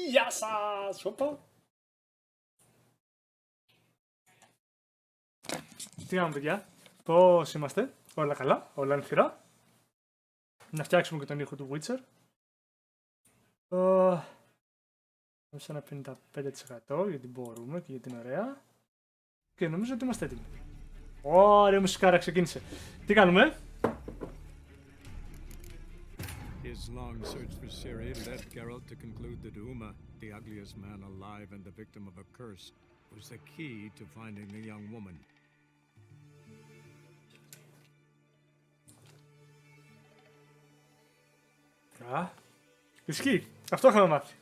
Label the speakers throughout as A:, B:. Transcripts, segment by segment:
A: Γεια σας! Οπα. Τι κάνουμε, παιδιά? Πώς είμαστε? Όλα καλά? Όλα ανθυρά? Να φτιάξουμε και τον ήχο του Witcher. Σε ένα 55% γιατί μπορούμε και γιατί είναι ωραία. Και νομίζω ότι είμαστε έτοιμοι. Ωραία μουσικάρα, ξεκίνησε. Τι κάνουμε?
B: His long search for Ciri led Geralt to conclude that Uma, the ugliest man alive and the victim of a curse, was the key to finding the young woman.
A: Ισχύει. Αυτό είχαμε μάθει.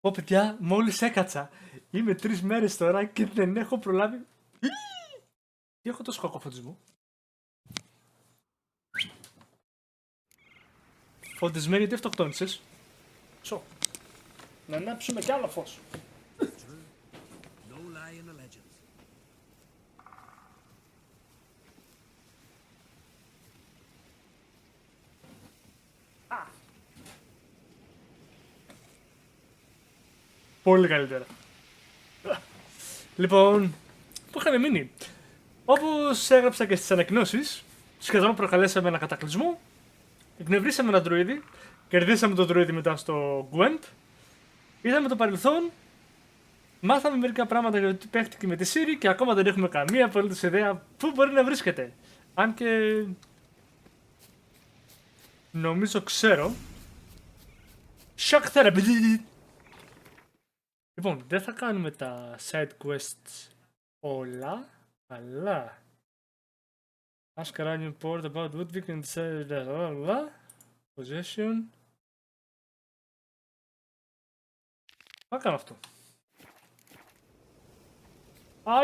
A: Ω παιδιά, μόλις έκατσα. Είμαι 3 μέρες τώρα και δεν έχω προλάβει. Τι έχω τόσο κακό φωτισμό? Φωτισμένη γιατί αυτοκτόνησες? Σω. Να ανάψουμε κι άλλο φως. Πολύ καλύτερα. Λοιπόν, πού είχαμε μείνει? Όπως έγραψα και στις ανακοινώσεις, σχεδόν προκαλέσαμε ένα κατακλυσμό, εκνευρίσαμε ένα druidi, κερδίσαμε τον druidi μετά στο Gwent, είδαμε το παρελθόν, μάθαμε μερικά πράγματα για το τι παίχτηκε με τη Ciri και ακόμα δεν έχουμε καμία απολύτως ιδέα πού μπορεί να βρίσκεται. Αν και νομίζω ξέρω. Shock therapy! Λοιπόν, δεν θα κάνουμε τα side quests όλα, αλλά ask around report about Woodwick and say possession. Θα κάνω αυτό.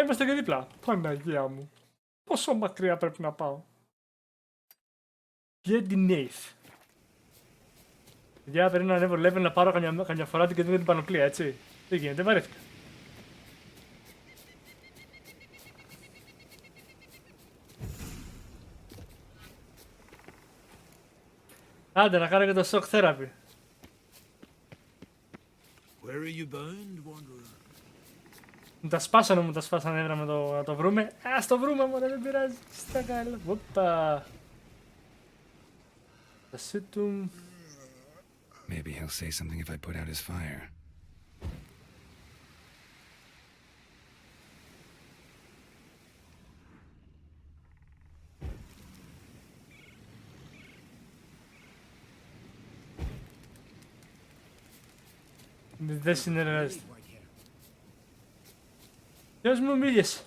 A: Είμαστε και δίπλα. Παναγία μου. Πόσο μακριά πρέπει να πάω? Για την eighth. Για πρέπει να ανέβω level να πάρω καμιά φορά και δεν την πανοπλία, έτσι. Δεν γίνεται, βαρέθηκα. Άντε να κάνω και το shock therapy. Μου τα σπάσανε έβραμε να το βρούμε. Ας το βρούμε μόνο, δεν πειράζει. Στα καλά. Οπα. Θα σίτουν.
C: Maybe he'll say something if I put out his fire.
A: Δεν συνεργάζεται. Ποιος μου μίλησε?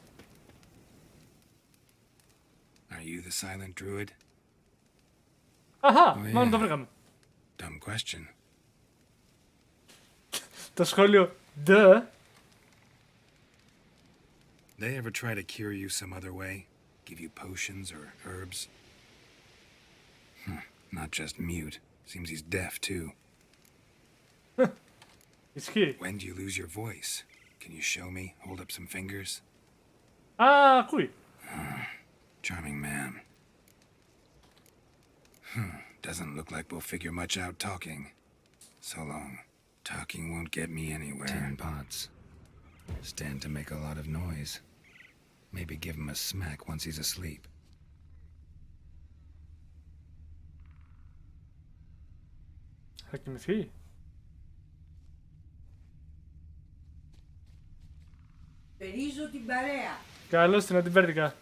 C: Are you the silent druid?
A: Αχα, μάλλον το βρήκαμε.
C: Dumb question.
A: Το σχόλιο duh.
C: They ever try to cure you some other way? Give you potions or herbs? Not just mute. Seems he's deaf too.
A: Ισχύει.
C: When do you lose your voice? Can you show me? Hold up some fingers?
A: Ακούει.
C: Charming man. Doesn't look like we'll figure much out talking. So long. Talking won't get me anywhere. Tin pots. Stand to make a lot of noise. Maybe give him a smack once he's asleep.
A: Θα κοιμηθεί.
D: Περίζω την παρέα.
A: Καλώς την αντιπέρδικα.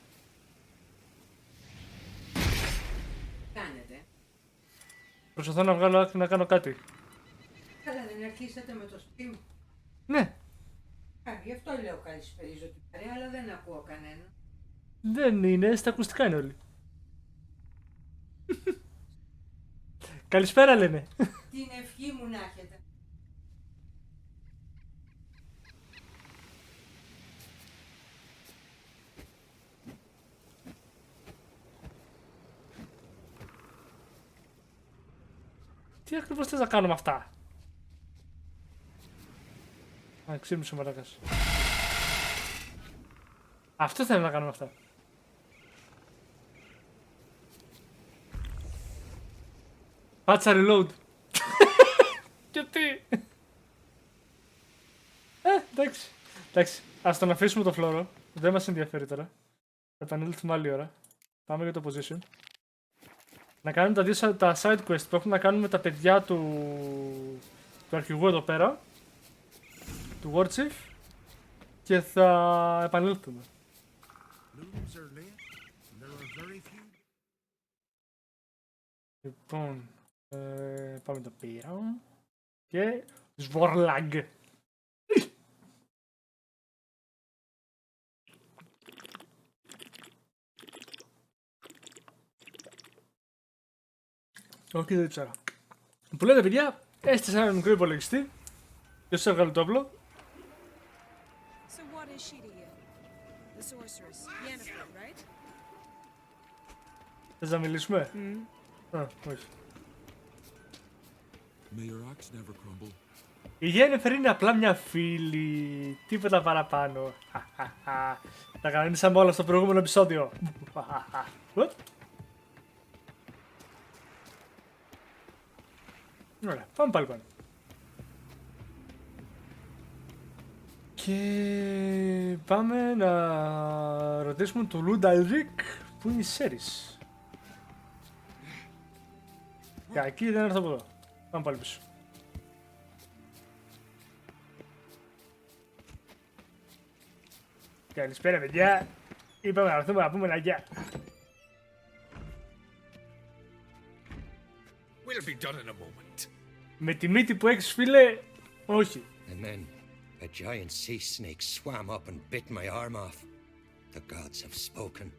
D: Κάνετε.
A: Προσπαθώ να βγάλω άκρη να κάνω κάτι.
D: Καλά, δεν αρχίσατε με το stream?
A: Ναι.
D: Γι' αυτό λέω καλησπερίζω την παρέα, αλλά δεν ακούω κανένα.
A: Δεν είναι, στα ακουστικά είναι όλοι. Καλησπέρα λένε.
D: Την ευχή μου να έχετε.
A: Τι ακριβώς θες να κάνουμε αυτά? Ξύπνησε ο μαλάκας. Αυτό θέλουμε να κάνουμε αυτά. Πάτσα reload. Εντάξει, ας τον αφήσουμε το φλόρο. Δεν μας ενδιαφέρει τώρα. Θα επανέλθουμε άλλη ώρα. Πάμε για το position. Να κάνουμε τα side quest που έχουν να κάνουν με τα παιδιά του αρχηγού εδώ πέρα. Του War Chief. Και θα επανέλθουμε. Λοιπόν, πάμε εδώ πέρα. Και Σβορλάγκ. Όχι, δεν ξέρω. Που λέτε παιδιά, έστεισα ένα μικρό υπολογιστή. Ποιος έβγαλε το όπλο.
E: So what is she to you? The sorceress, Yennefer, right?
A: Θες να μιλήσουμε? Α, όχι.
B: May your axe never crumble.
A: Η Yennefer είναι απλά μια φίλη. Τίποτα παραπάνω. Τα κανονίσαμε όλα στο προηγούμενο επεισόδιο. Ωραία, πάμε πάλι πάνω. Και πάμε να ρωτήσουμε τον Λούνταλρικ που είναι η Σέρις. Κακή, δεν έρθω από εδώ. Πάμε πάλι πίσω. Καλησπέρα παιδιά. Είπαμε να έρθουμε να πούμε ένα γεια.
C: We'll be done in a moment.
A: Με τη μύτη που έχεις φίλε, όχι.
F: And then a giant sea snake swam up and bit my arm off. The gods have spoken.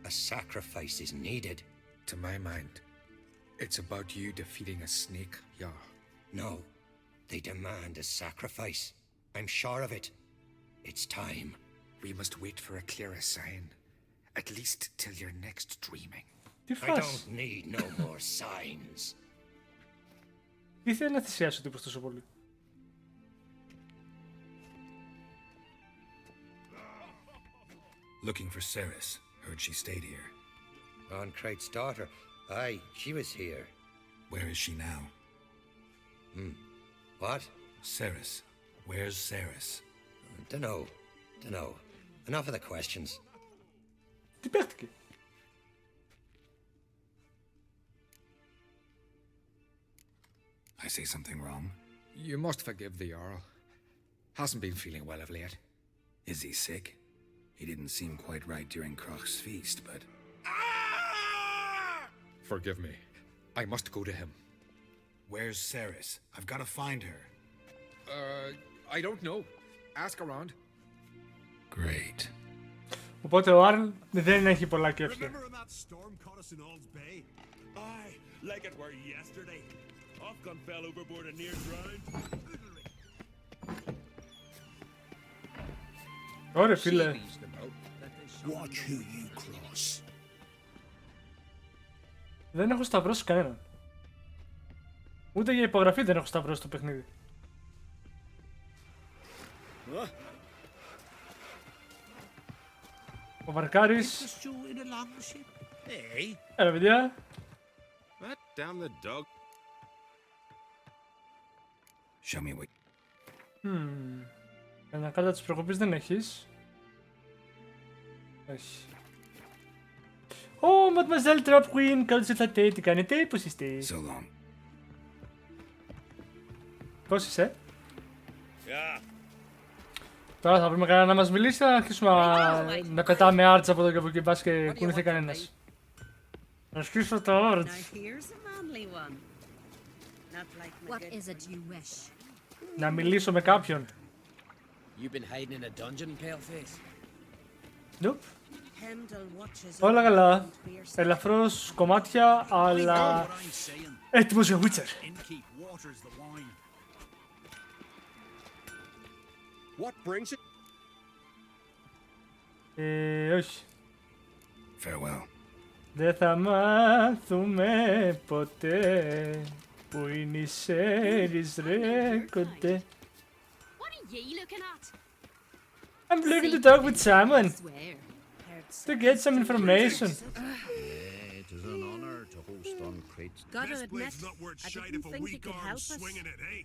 F: A sacrifice is needed.
C: To my mind, it's about you defeating a snake, yeah.
F: No, they demand a sacrifice. I'm sure of it. It's time.
C: We must wait for a clearer sign. At least till your next dreaming.
A: Τι
F: I
A: φάση.
F: don't need no more signs.
A: Τι θέλει να θυσιάσει ο τύπος τόσο πολύ.
C: Looking for Ceres. Heard she stayed here.
F: Oncrite's daughter. Aye, she was here.
C: Where is she now?
F: What?
C: Ceres. Where's Ceres?
F: Dunno. Enough of the questions.
A: Τι παίχτηκε.
C: I say something wrong? You must forgive the Earl. Hasn't been feeling well of late. Is he sick? He didn't seem quite right during Kroch's feast, but...
G: Forgive me. I must go to him.
C: Where's Ceres? I've got to find her.
G: I don't know. Ask around.
C: Great.
A: Οπότε ο Άρλ δεν έχει πολλά κέφια.
H: Remember when that storm caught us in Ald's Bay? Aye, like it were yesterday. Ofcon fell overboard and near drowned.
A: Ωραία φίλε.
H: Watch who you cross.
A: Δεν έχω σταυρώσει κανέναν. Ούτε για υπογραφή δεν έχω σταυρώσει το παιχνίδι. Ο Βαρκάρης. Έλα παιδιά.
H: Damn the dog.
C: Show me what...
A: Μια κάρτα της προκοπής δεν έχεις. Έχει. Ω, Mademoiselle Trap Queen, καλώς ήρθατε, τι κάνετε, πώς είστε.
C: So long.
A: Πώς είσαι. Τώρα θα βρούμε κανένα να μας μιλήσει, θα αρχίσουμε να πετάμε arts από εδώ και από εκεί, πας και κουνηθεί κανένας. Να σκίσω το arts.
E: What is it you wish?
A: Να μιλήσω με κάποιον.
I: You've been hiding in a dungeon, paleface?
A: Nope. Όλα καλά. Ελαφρώς κομμάτια, αλλά έτοιμος για Witcher.
H: What brings it?
A: Όχι.
C: Farewell.
A: Δεν θα μάθουμε ποτέ που είναι η Σέρις ρε κοντέ.
E: What are you looking at?
A: I'm looking to talk with someone to get some information.
F: It is an honor to host Oncrite's.
E: Gotta
H: This
E: admit,
H: blade's not worth
E: I
H: shite
E: didn't
H: if a
E: think you
H: weak
E: could
H: arm's
E: help us.
H: swinging it, hey?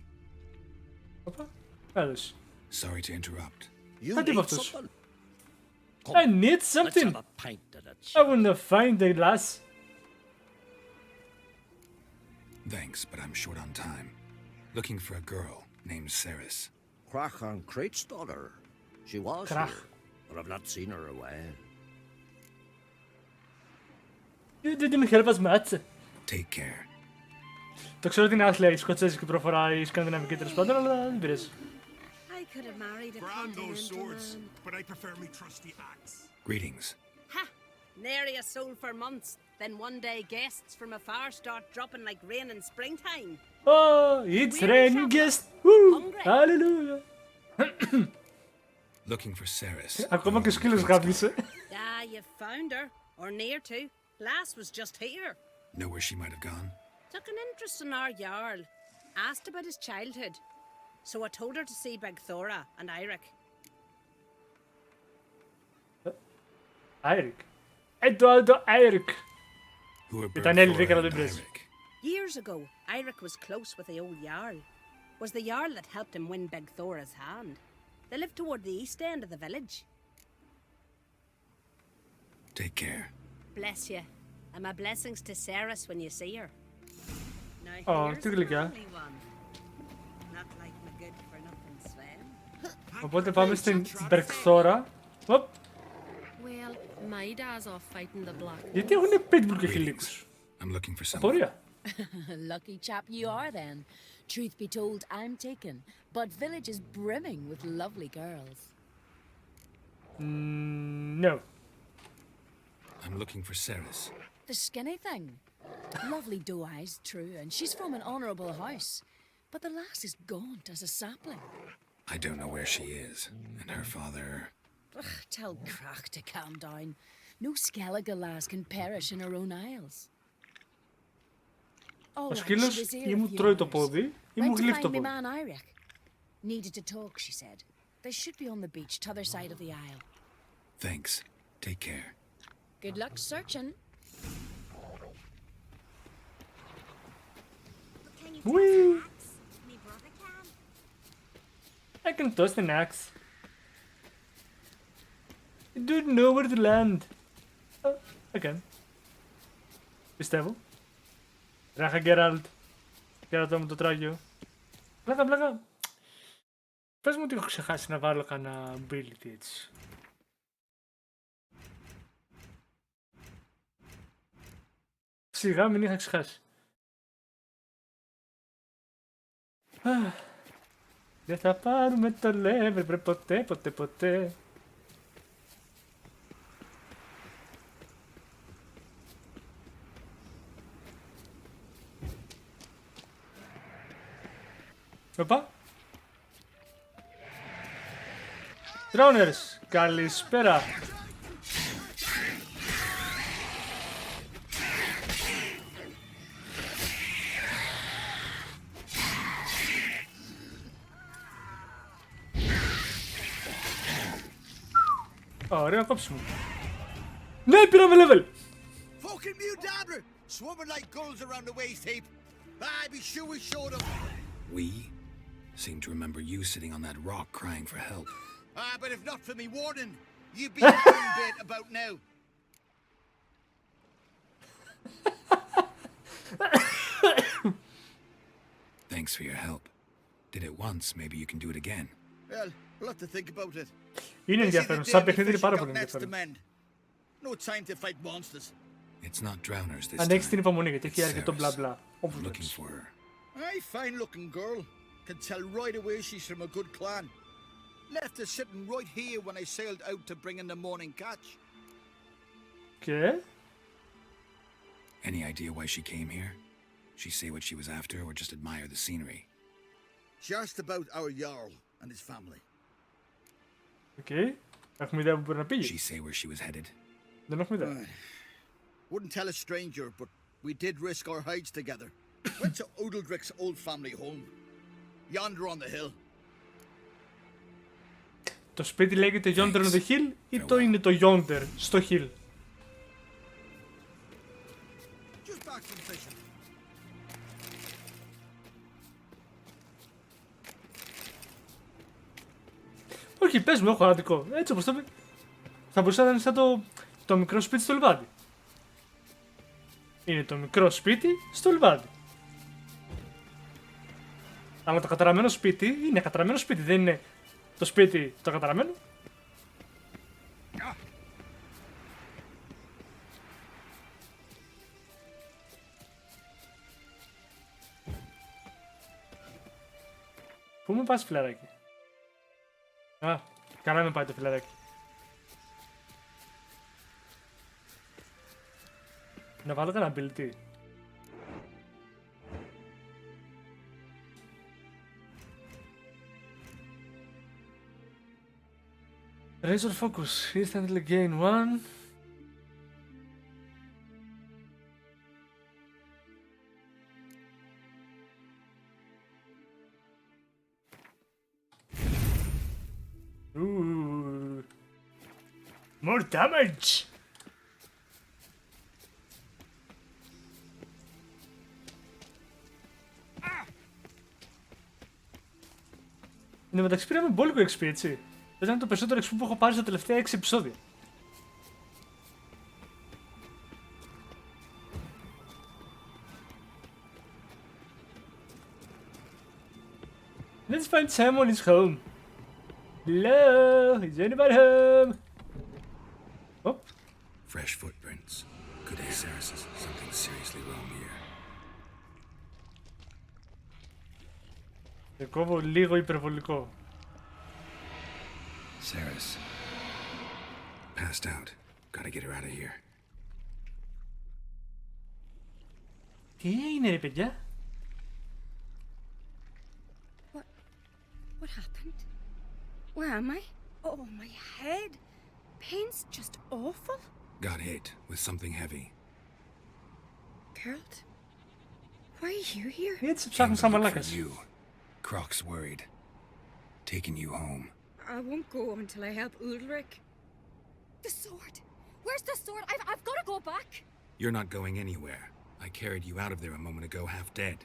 A: Όπα, καλώς.
C: Sorry to interrupt.
J: You
A: Κάτι
J: need
A: με αυτός.
J: something?
A: I need
J: Let's
A: something.
J: have a pint at it.
A: I wanna find the glass.
C: Thanks, but I'm short on time. Looking for a girl named Ceres.
J: Crach and Crate's daughter. She was
A: Crach.
J: here, but I've not seen her away.
A: You didn't help us much.
C: Take care.
A: Το ξέρω ότι είναι άθλια η σκοτσέζικη προφορά, η σκανδιναβική τέλος πάντων, αλλά δεν πειράζει.
E: I could have married a
H: Brand those
E: continental
H: swords,
E: man.
H: but I prefer me trusty axe.
C: Greetings.
E: Ha! Nary a soul for months. Then one day guests from afar start dropping like rain in springtime.
A: Oh, it's
E: We're
A: raining
E: traveling.
A: guest. Woo!
E: Hungry.
A: Hallelujah.
C: Looking for Ceres.
A: Ακόμα και ο σκύλος γάβησε.
E: Ah, you found her. Or near to. Lass was just here.
C: Know where she might have gone?
E: Took an interest in our Jarl. Asked about his childhood. So I told her to see Big Thora and Eirik.
A: Άιρικ. Το Άιρικ.
C: Who are
A: Ήταν
C: Berthora
A: Έλληνες, αλλά δεν
C: and
A: πειράζει.
C: Eirik?
E: Years ago, Eirik was close with the old Jarl. Was the Jarl that helped him win Big Thora's hand. They lived toward the east end of the village.
C: Take care.
E: Bless you. And my blessings to Ceres when you see her. Now
A: Oh,
E: here's
A: τι
E: the
A: γλυκιά.
E: manly one. Not like my good for nothing Sven.
A: Οπότε πάμε στην Berthora. Οπ.
K: Well, my dad's off fighting the black.
A: Γιατί έχουν pitbull και χιλίκους.
C: I'm looking for someone.
A: Απορία.
K: Lucky chap you are then. Truth be told, I'm taken, but village is brimming with lovely girls.
A: No.
C: I'm looking for Ceres.
K: The skinny thing. Lovely doe eyes, true, and she's from an honourable house. But the lass is gaunt as a sapling.
C: I don't know where she is. And her father...
K: Ugh, tell Crach to calm down. No Skellige lass can perish in her own isles.
A: Ο σκύλος ή μου τρώει το πόδι ή μου γλύφει το πόδι.
K: Needed to talk, she said. They should be on the beach, t'other side of the isle.
C: Thanks. Take care.
K: Good luck searching.
A: Whee! I can toss an axe. I don't know where to land. Oh, I can. Πιστεύω. Ράχα Γκέραλτ. Κέρατο μου το τράγιο. Πλάκα. Πες μου ότι έχω ξεχάσει να βάλω κανένα ability έτσι. Σιγά μην είχα ξεχάσει. Δεν θα πάρουμε το level βρε ποτέ. Οπα. Droners, καλησπέρα. Ωραίο κόψιμο. Ναι, πήραμε level.
L: Fucking mute dabber! Swimming like gulls around the waist heap. I be sure we showed them.
C: We? Seem to remember you sitting on that rock crying for help.
L: But if not for me warning, you'd be a bit about now.
C: Thanks for your help. Did it once, maybe you can do it again.
L: Well, we'll have to think about it.
A: Είναι ενδιαφέρον. Σαν παιχνίδι είναι πάρα πολύ ενδιαφέρον.
L: No time to fight monsters.
C: It's not drowners this
A: Αν έχεις
C: time.
A: την υπομονή γιατί έχει
C: It's
A: αρκετό μπλα
C: Ceres.
A: μπλα.
C: I'm looking for her.
L: Aye, fine looking girl. Can tell right away she's from a good clan. Left her sitting right here when I sailed out to bring in the morning catch.
A: Και...
C: Any idea why she came here? She say what she was after or just admire the scenery?
L: She asked about our Jarl and his family.
A: Οκ. Έχουμε ιδέα που μπορεί να πήγε.
C: She say where she was headed?
A: Δεν έχουμε ιδέα.
L: Wouldn't tell a stranger, but we did risk our hides together. Went to Odeldrick's old family home. Yonder on the hill.
A: Το σπίτι λέγεται Yonder on the Hill ή το είναι το Yonder στο Hill?
L: Just back from fishing.
A: Όχι, πες μου, έχω άδικο. Έτσι όπως το... Θα μπορούσε να είναι σαν το μικρό σπίτι στο λιβάδι. Είναι το μικρό σπίτι στο λιβάδι. Αλλά το καταραμένο σπίτι είναι καταραμένο σπίτι, δεν είναι το σπίτι το καταραμένο. Πού με πας, φιλαράκι? Α, καλά με πάει το φιλαράκι. Να βάλω κανένα ability. Razor focus, instantly gain 1. Ooh. More damage! Εν τω μεταξύ πήραμε μπόλικο XP, έτσι. Ήταν το περισσότερο XP που έχω πάρει στα τελευταία 6 επεισόδια. Let's find someone is home. Hello, is anybody home? Oh.
C: Fresh footprints. Good day, Saris. Something seriously wrong here.
A: Κόβω λίγο υπερβολικό.
C: Saris. Passed out. Gotta get her out of here.
A: Τι έγινε, ρε παιδιά?
K: What happened? Where am I? Oh, my head. Pain's just awful.
C: Got hit with something heavy.
K: Geralt? Why are you here?
A: Έτσι ψάχνω σαν μαλάκας.
C: Croc's worried. Taking you home.
K: I won't go until I help Ulrich. The sword! Where's the sword? I've got to go back!
C: You're not going anywhere. I carried you out of there a moment ago half dead.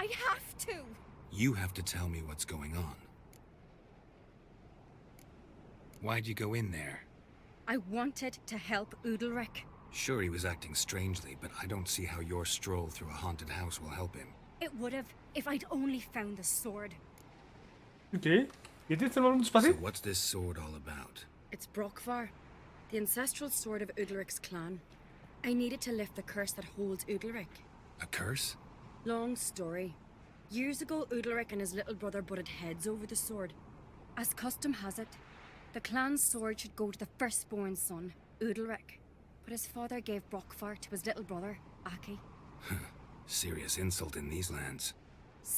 K: I have to!
C: You have to tell me what's going on. Why'd you go in there?
K: I wanted to help Ulrich.
C: Sure, he was acting strangely, but I don't see how your stroll through a haunted house will help him.
K: It would have if I'd only found the sword.
A: Okay. So
C: what's this sword all about?
K: It's Brokvar, the ancestral sword of Udalric's clan. I needed to lift the curse that holds Udalric.
C: A curse?
K: Long story. Years ago, Udalric and his little brother butted heads over the sword. As custom has it, the clan's sword should go to the firstborn son, Udalric. But his father gave Brokvar to his little brother, Aki.
C: Serious insult in these lands.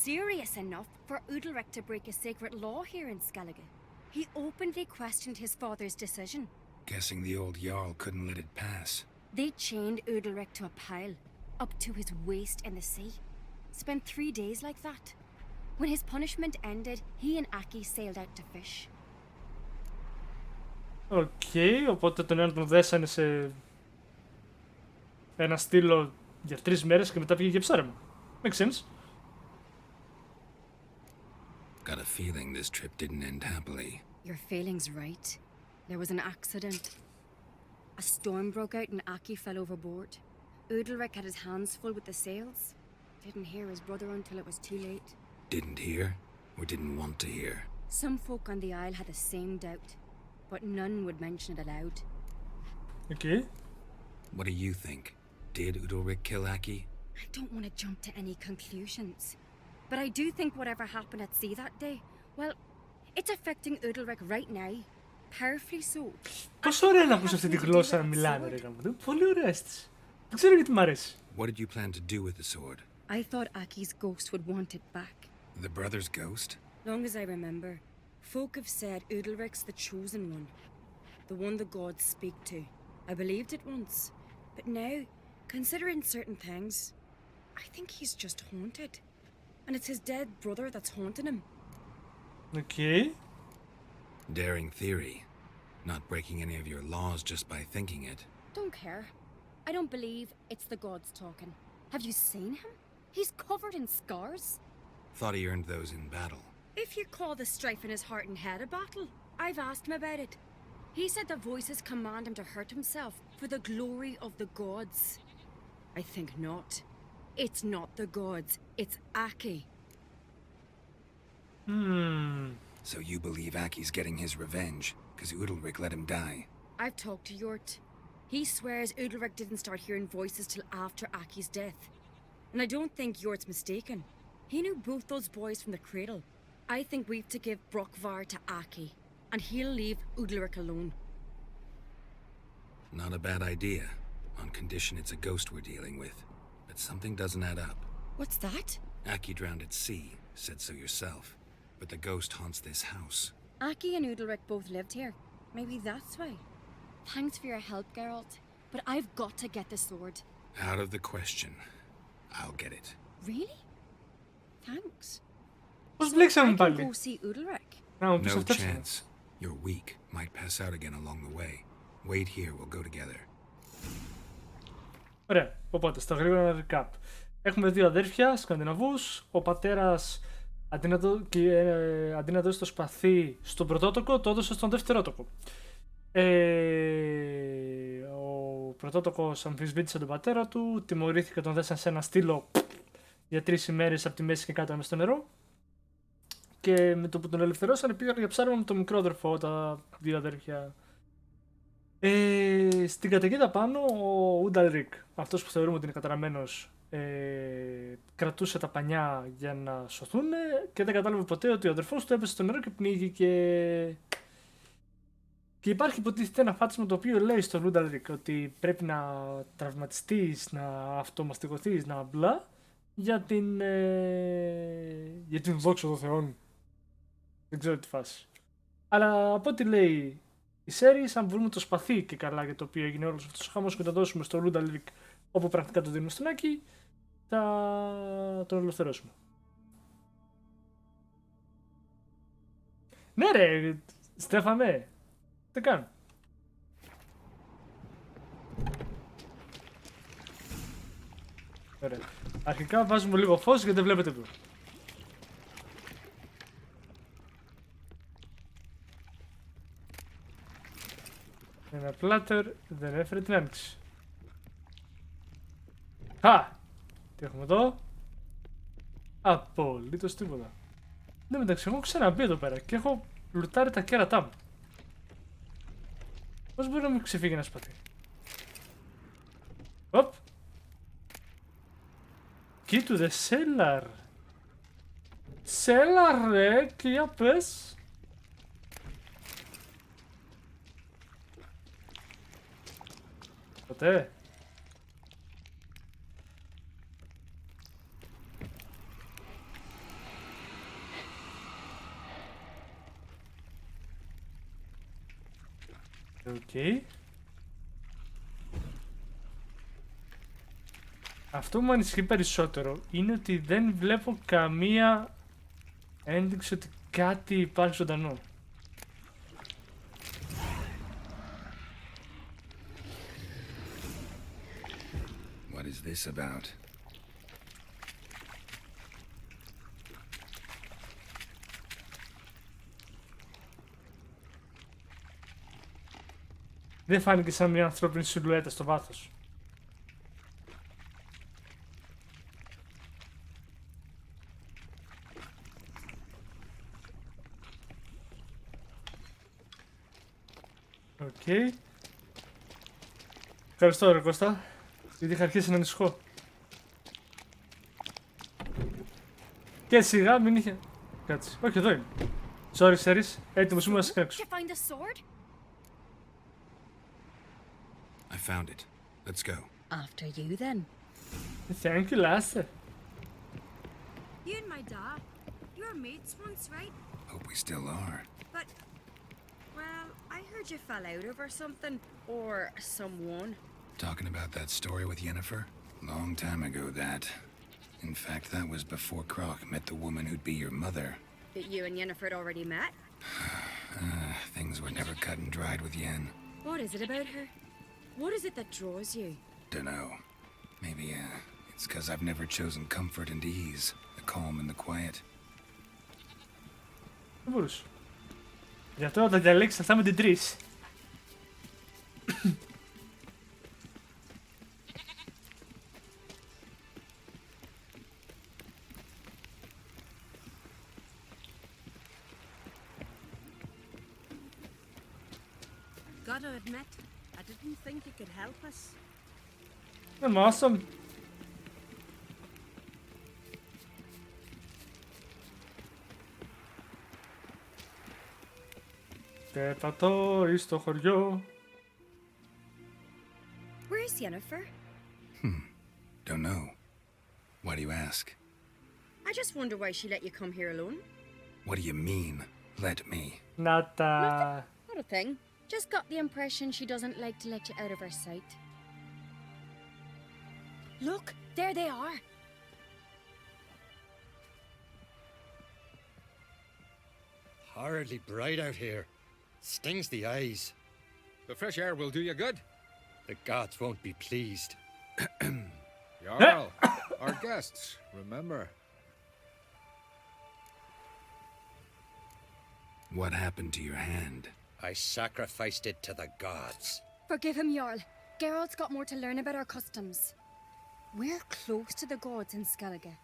K: Serious enough for Udalric to break a sacred law here in Skellige. He openly questioned his father's decision.
C: Guessing the old Jarl couldn't let it pass.
K: They chained Udalric to a pile, up to his waist in the sea. Spent 3 days like that. When his punishment ended, he and Aki sailed out to fish.
A: Okay, οπότε τον έναν τον δέσανε σε ένα στήλο για 3 μέρες και μετά πήγε για ψάρεμα. Makes sense.
C: Got a feeling this trip didn't end happily.
K: Your feeling's right. There was an accident. A storm broke out and Aki fell overboard. Udalric had his hands full with the sails. Didn't hear his brother until it was too late.
C: Didn't hear or didn't want to hear?
K: Some folk on the isle had the same doubt, but none would mention it aloud.
A: Okay.
C: What do you think? Did Udalric kill Aki?
K: I don't want to jump to any conclusions. But I do think whatever happened at sea that day, well, it's affecting Udalric right now. Powerfully so.
A: Πόσο ωραία να ακούς αυτή τη γλώσσα να μιλάνε, ρε γαμώτο. Πολύ ωραία αίσθηση. Δεν ξέρω γιατί μ' αρέσει.
C: What did you plan to do with the sword?
K: I thought Aki's ghost would want it back.
C: The brother's ghost?
K: Long as I remember, folk have said Udalric's the chosen one. The one the gods speak to. I believed it once. But now, considering certain things, I think he's just haunted. And it's his dead brother that's haunting him.
A: Okay.
C: Daring theory. Not breaking any of your laws just by thinking it.
K: Don't care. I don't believe it's the gods talking. Have you seen him? He's covered in scars.
C: Thought he earned those in battle.
K: If you call the strife in his heart and head a battle, I've asked him about it. He said the voices command him to hurt himself for the glory of the gods. I think not. It's not the gods, it's Aki.
C: So you believe Aki's getting his revenge, because Udalric let him die?
K: I've talked to Yort. He swears Udalric didn't start hearing voices till after Aki's death. And I don't think Yort's mistaken. He knew both those boys from the cradle. I think we've to give Brokvar to Aki, and he'll leave Udalric alone.
C: Not a bad idea, on condition it's a ghost we're dealing with. But something doesn't add up.
K: What's that?
C: Aki drowned at sea, said so yourself. But the ghost haunts this house.
K: Aki and Udalric both lived here. Maybe that's why. Thanks for your help, Geralt. But I've got to get the sword.
C: Out of the question. I'll get it.
K: Really? Thanks.
A: Πώς μπλέξαμε
K: I can
A: πάλι?
K: go see Udalric.
C: No chance. You're weak. Might pass out again along the way. Wait here, we'll go together.
A: Ωραία, οπότε στο γρήγορο ένα recap. Έχουμε δύο αδέρφια, Σκανδιναβούς. Ο πατέρας αντί να δώσει το σπαθί στον πρωτότοκο, το έδωσε στον δευτερότοκο. Ο πρωτότοκος αμφισβήτησε τον πατέρα του, τιμωρήθηκε, τον δέσαν σε ένα στήλο για 3 ημέρες από τη μέση και κάτω μες στο νερό. Και με το που τον ελευθερώσαν πήγαν για ψάρεμα με τον μικρό αδερφό, τα δύο αδέρφια. Στην καταιγίδα πάνω, ο Ούνταλρικ, αυτός που θεωρούμε ότι είναι καταραμένος, κρατούσε τα πανιά για να σωθούν και δεν κατάλαβε ποτέ ότι ο αδερφός του έπεσε στο νερό και πνίγηκε. Και υπάρχει υποτίθεται ένα φάτισμα το οποίο λέει στον Ούνταλρικ ότι πρέπει να τραυματιστείς, να αυτομαστιγωθείς, να μπλα για την δόξα των θεών. Δεν ξέρω τι φάση. Αλλά από ό,τι λέει η σέρι, αν βρούμε το σπαθί και καλά για το οποίο έγινε όλος αυτός ο χαμός και το δώσουμε στο Ούνταλρικ όπου πρακτικά το δίνουμε στον Άκη, θα τον ελευθερώσουμε. Ναι ρε, Στέφανε, τι κάνω. Ωραία. Αρχικά βάζουμε λίγο φως γιατί δεν βλέπετε εδώ. Ένα πλάτερ δεν έφερε την άνοιξη. Χα! Τι έχουμε εδώ? Απολύτως τίποτα. Ναι, μεταξύ, έχω ξαναμπεί εδώ πέρα και έχω λουτάρει τα κέρατά μου. Πώς μπορεί να μην ξεφύγει ένα σπαθί? Οπ! Key to the cellar. Cellar, ρε, και για πες. Ποτέ. Okay. Αυτό που με ανησυχεί περισσότερο είναι ότι δεν βλέπω καμία ένδειξη ότι κάτι υπάρχει ζωντανό.
C: What is this about?
A: Δεν φάνηκε σαν μια ανθρώπινη σιλουέτα στο βάθος. Οκ. Ευχαριστώ ρε Κώστα, γιατί είχα αρχίσει να ανησυχώ. Και σιγά μην είχε... Κάτσε, όχι εδώ είναι. Sorry Seris, έτοιμος ήμουν να σας κράξω.
C: I found it. Let's go.
K: After you then.
A: Thank you, Lasse.
K: You and my dad, you were mates once, right?
C: Hope we still are.
K: But, well, I heard you fell out over something, or someone.
C: Talking about that story with Yennefer? Long time ago, that. In fact, that was before Croc met the woman who'd be your mother.
K: But you and Yennefer had already met?
C: Things were never cut and dried with Yen.
K: What is it about her? What is it that draws you?
C: Dunno. Maybe, it's 'cause I've never chosen comfort and ease, the calm and the quiet.
A: Δεν μπορούσε. Γι' αυτό να τα διαλέξεις αυτά με την 3.
E: Gotta admit, I didn't think you could help us.
A: Awesome. Και θα το στο χωριό.
K: Where's Yennefer?
C: Don't know. Why do you ask?
K: I just wonder why she let you come here alone.
C: What do you mean, let me?
A: Να τα...
K: Not a thing. Just got the impression she doesn't like to let you out of her sight. Look, there they are.
F: Horridly bright out here. Stings the eyes.
G: The fresh air will do you good.
F: The gods won't be pleased.
G: Jarl, our guests, remember.
C: What happened to your hand?
F: I sacrificed it to the gods.
K: Forgive him, Jarl. Geralt's got more to learn about our customs. We're close to the gods in Skellige,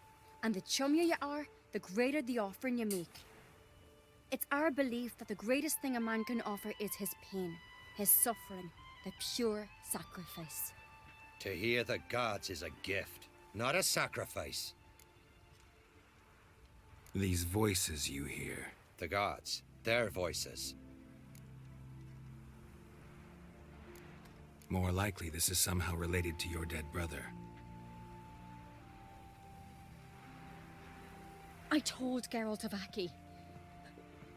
K: and the chummier you are, the greater the offering you make. It's our belief that the greatest thing a man can offer is his pain, his suffering, the pure sacrifice.
F: To hear the gods is a gift, not a sacrifice.
C: These voices you hear.
F: The gods, their voices.
C: More likely this is somehow related to your dead brother.
K: I told Geralt of Aki.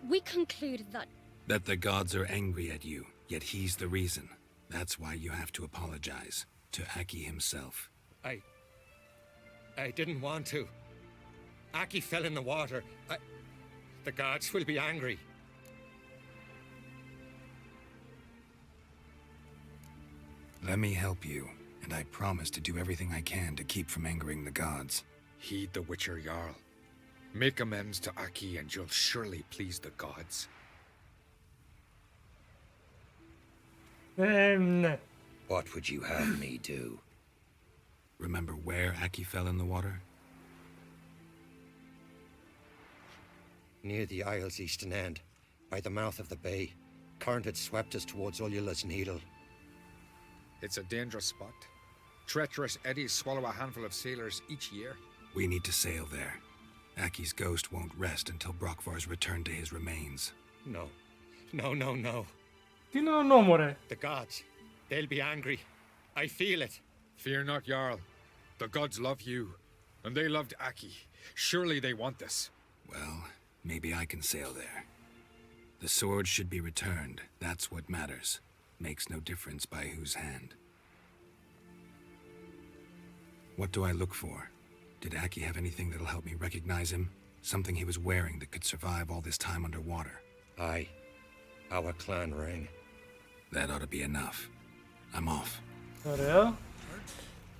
K: We concluded that...
C: That the gods are angry at you, yet he's the reason. That's why you have to apologize to Aki himself.
F: I didn't want to. Aki fell in the water. The gods will be angry.
C: Let me help you, and I promise to do everything I can to keep from angering the gods.
G: Heed the Witcher Jarl. Make amends to Aki and you'll surely please the gods.
A: Ναι.
F: What would you have me do?
C: Remember where Aki fell in the water?
F: Near the isle's eastern end, by the mouth of the bay. Current had swept us towards Ullula's Needle.
G: It's a dangerous spot. Treacherous eddies swallow a handful of sailors each year.
C: We need to sail there. Aki's ghost won't rest until Brokvar's returned to his remains.
F: No. No.
A: Τι είναι ο νόμο, ρε?
F: The gods. They'll be angry. I feel it.
G: Fear not, Jarl. The gods love you, and they loved Aki. Surely they want this.
C: Well, maybe I can sail there. The sword should be returned. That's what matters. Makes no difference by whose hand. What do I look for? Did Aki have anything that'll help me recognize him? Something he was wearing that could survive all this time underwater?
F: Aye. Our clan ring.
C: That ought to be enough. I'm off.
A: Ωραία.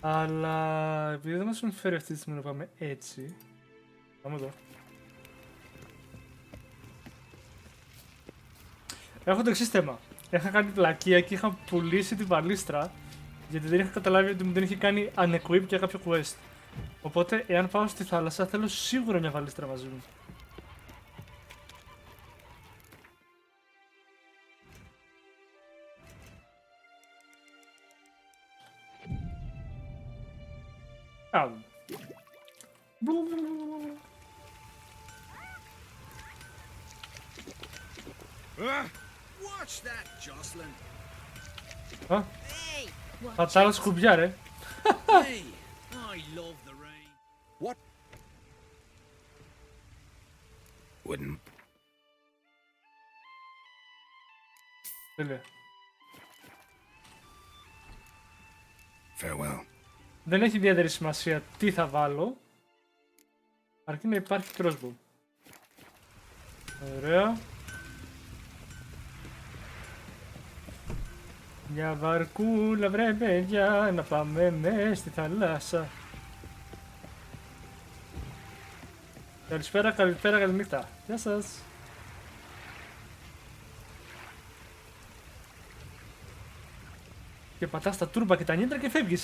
A: Αλλά επειδή δεν μας συμφέρει αυτή τη στιγμή να πάμε έτσι. Πάμε εδώ. Έχω το εξής θέμα. Είχα κάνει πλακία και είχα πουλήσει τη βαλίστρα γιατί δεν είχα καταλάβει ότι μου την είχε κάνει unequip για κάποιο quest. Οπότε, εάν πάω στη θάλασσα, θέλω σίγουρα μια βαλίστρα μαζί μου. Άου.
L: Watch that, Jocelyn.
A: Α, πατάλα σκουμπιά, ρε.
L: Hey, I love the rain. What?
C: Wouldn't.
A: Τέλεια.
C: Farewell.
A: Δεν έχει ιδιαίτερη σημασία τι θα βάλω, αρκεί να υπάρχει crossbow. Ωραία. Μια βαρκούλα βρε παιδιά, να πάμε μες στη θάλασσα. Καλησπέρα, καληνύχτα. Γεια σας. Και πατάς τα τούρμπα και τα νύτρα και φεύγεις.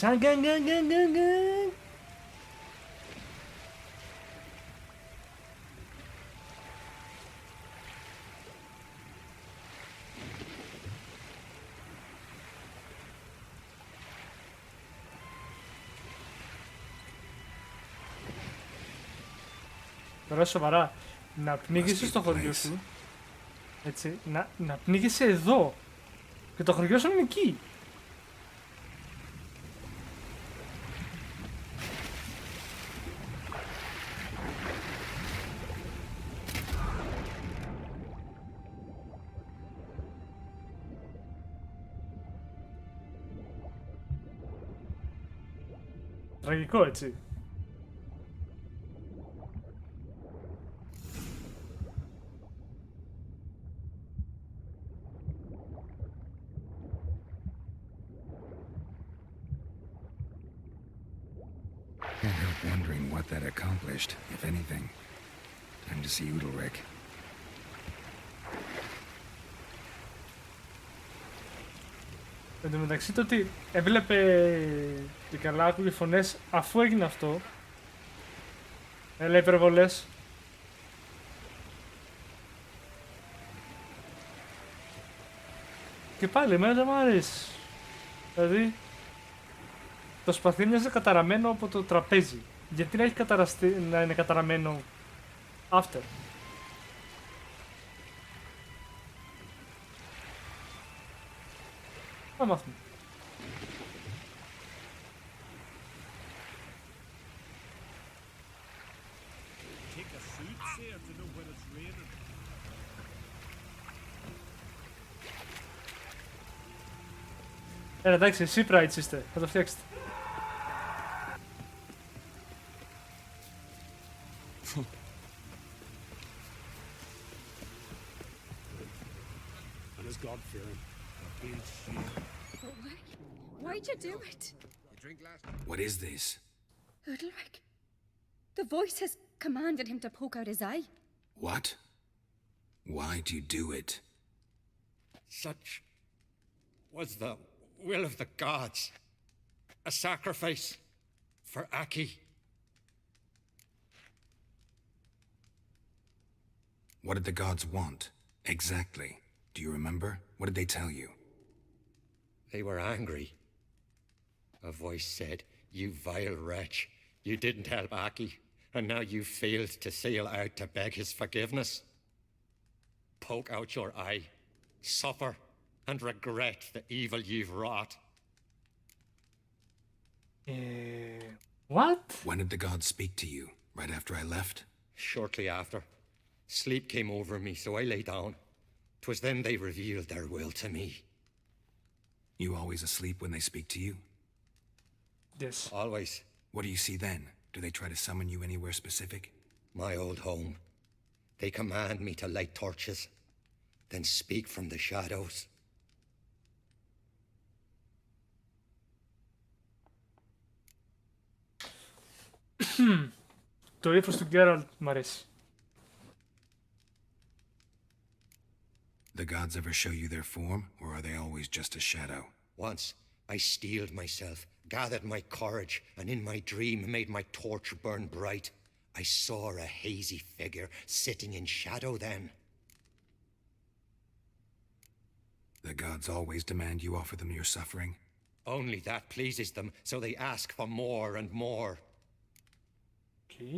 A: Τώρα σοβαρά, να πνίγεσαι στο χωριό σου, έτσι, να πνίγεσαι εδώ και το χωριό σου είναι εκεί. Τραγικό, έτσι.
C: Can't help wondering what that accomplished, if anything. Time to see Udalric.
A: Εν τω μεταξύ το ότι έβλεπε και καλά άκουγε φωνές αφού έγινε αυτό. Έλα υπερβολές. Και πάλι εμένα δεν μου αρέσει. Δηλαδή το σπαθί μοιάζει καταραμένο από το τραπέζι. Γιατί να έχει να είναι καταραμένο after. Θα μάθουμε. Εντάξει, εσύ πράιτς είστε, θα το φτιάξετε.
K: Why'd you do it?
C: What is this?
K: Udalric. The voice has commanded him to poke out his eye.
C: What? Why'd you do it?
F: Such was the will of the gods. A sacrifice for Aki.
C: What did the gods want? Exactly. Do you remember? What did they tell you?
F: They were angry. A voice said, "You vile wretch, you didn't help Aki, and now you failed to sail out to beg his forgiveness. Poke out your eye, suffer, and regret the evil you've wrought."
A: What?
C: When did the gods speak to you? Right after I left?
F: Shortly after. Sleep came over me, so I lay down. 'Twas then they revealed their will to me.
C: You always asleep when they speak to you?
A: Yes.
F: Always.
C: What do you see then? Do they try to summon you anywhere specific?
F: My old home. They command me to light torches, then speak from the shadows.
A: Το ύφος του Γκέραλτ μ' αρέσει.
C: The gods ever show you their form, or are they always just a shadow?
F: Once, I steeled myself, gathered my courage, and in my dream made my torch burn bright. I saw a hazy figure sitting in shadow then.
C: The gods always demand you offer them your suffering?
F: Only that pleases them, so they ask for more and more.
A: Okay.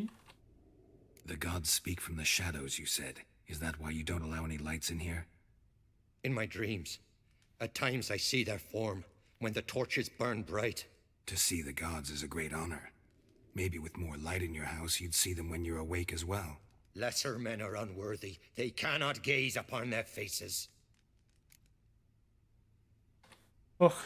C: The gods speak from the shadows, you said. Is that why you don't allow any lights in here?
F: In my dreams. At times I see their form, when the torches burn bright.
C: To see the gods is a great honor. Maybe with more light in your house, you'd see them when you're awake as well.
F: Lesser men are unworthy. They cannot gaze upon their faces.
A: Oh.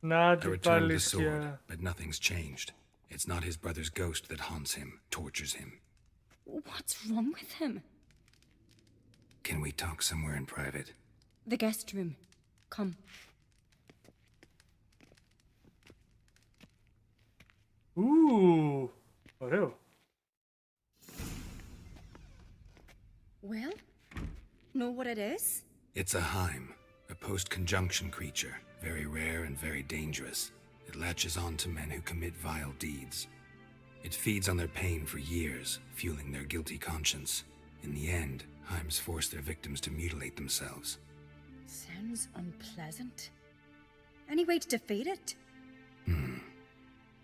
C: I returned the sword, but nothing's changed. It's not his brother's ghost that haunts him, tortures him.
K: What's wrong with him?
C: Can we talk somewhere in private?
K: The guest room. Come.
A: Ωραίο.
K: what it is?
C: It's a Heim, a post-conjunction creature, very rare and very dangerous. It latches on to men who commit vile deeds. It feeds on their pain for years, fueling their guilty conscience. In the end, Heims force their victims to mutilate themselves.
K: Sounds unpleasant. Any way to defeat it?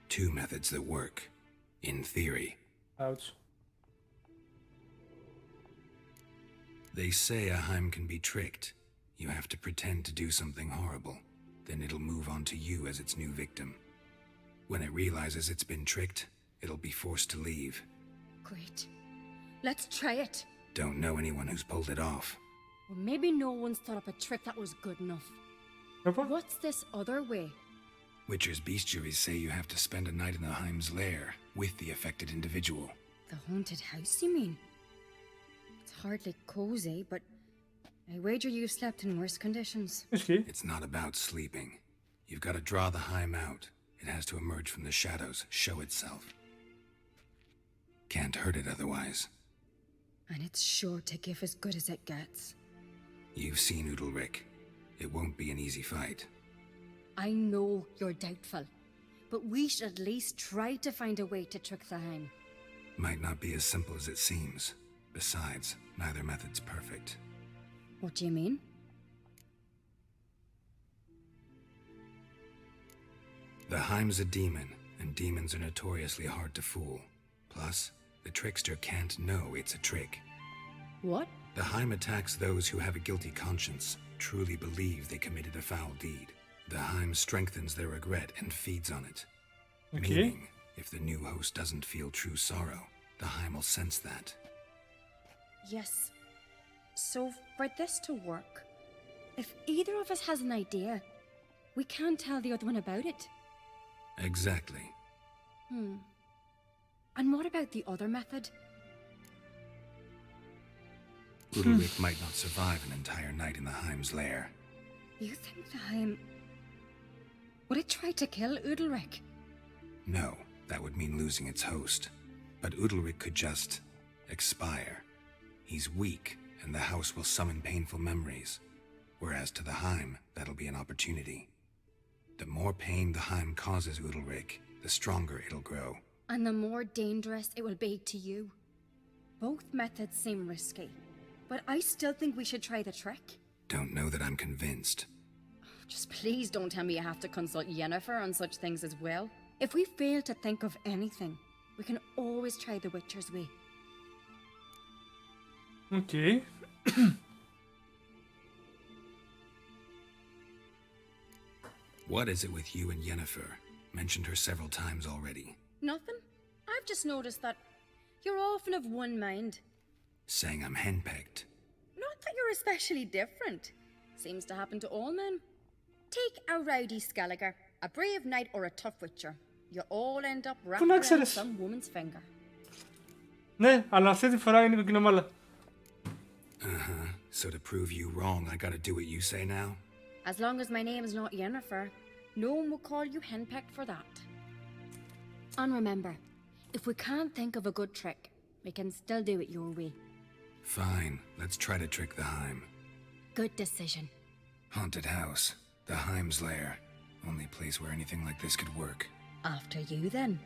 C: Two methods that work, in theory.
A: Ouch.
C: They say a Heim can be tricked. You have to pretend to do something horrible. Then it'll move on to you as its new victim. When it realizes it's been tricked, it'll be forced to leave.
K: Great. Let's try it.
C: Don't know anyone who's pulled it off.
K: Or maybe no one's thought up a trick that was good enough. What's this other way?
C: Witcher's bestiaries say you have to spend a night in the Heim's lair with the affected individual.
K: The haunted house, you mean? It's hardly cozy, but I wager you've slept in worse conditions.
C: It's not about sleeping. You've got to draw the Heim out. It has to emerge from the shadows, show itself. Can't hurt it otherwise.
K: And it's sure to give as good as it gets.
C: You've seen Udalric. It won't be an easy fight.
K: I know you're doubtful, but we should at least try to find a way to trick the Heim.
C: Might not be as simple as it seems. Besides, neither method's perfect.
K: What do you mean?
C: The Heim's a demon, and demons are notoriously hard to fool. Plus, the trickster can't know it's a trick.
K: What?
C: The Heim attacks those who have a guilty conscience, truly believe they committed a foul deed. The Heim strengthens their regret and feeds on it.
A: Okay.
C: Meaning, if the new host doesn't feel true sorrow, the Heim will sense that.
K: Yes. So, for this to work, if either of us has an idea, we can't tell the other one about it.
C: Exactly.
K: And what about the other method?
C: Udalric might not survive an entire night in the Heim's lair.
K: You think the Heim... Would it try to kill Udalric?
C: No, that would mean losing its host. But Udalric could just... expire. He's weak, and the house will summon painful memories. Whereas to the Heim, that'll be an opportunity. The more pain the Heim causes Udalric, the stronger it'll grow.
K: And the more dangerous it will be to you. Both methods seem risky, but I still think we should try the trick.
C: Don't know that I'm convinced.
K: Just please don't tell me you have to consult Yennefer on such things as well. If we fail to think of anything, we can always try the Witcher's way.
A: Okay.
C: What is it with you and Yennefer? Mentioned her several times already.
K: Nothing. I've just noticed that you're often of one mind.
C: Saying I'm henpecked.
K: Not that you're especially different. Seems to happen to all men. Take a rowdy Skelliger, a brave knight or a tough witcher. You all end up wrapped around some woman's finger.
A: Ναι, αλλά αυτή τη φορά είναι κοκκινομάλα.
C: So to prove you wrong, I gotta do what you say now?
K: As long as my name is not Yennefer, no one will call you henpecked for that. And remember, if we can't think of a good trick, we can still do it your way.
C: Fine, let's try to trick the Heim.
K: Good decision.
C: Haunted house, the Heim's lair. Only place where anything like this could work.
K: After you, then.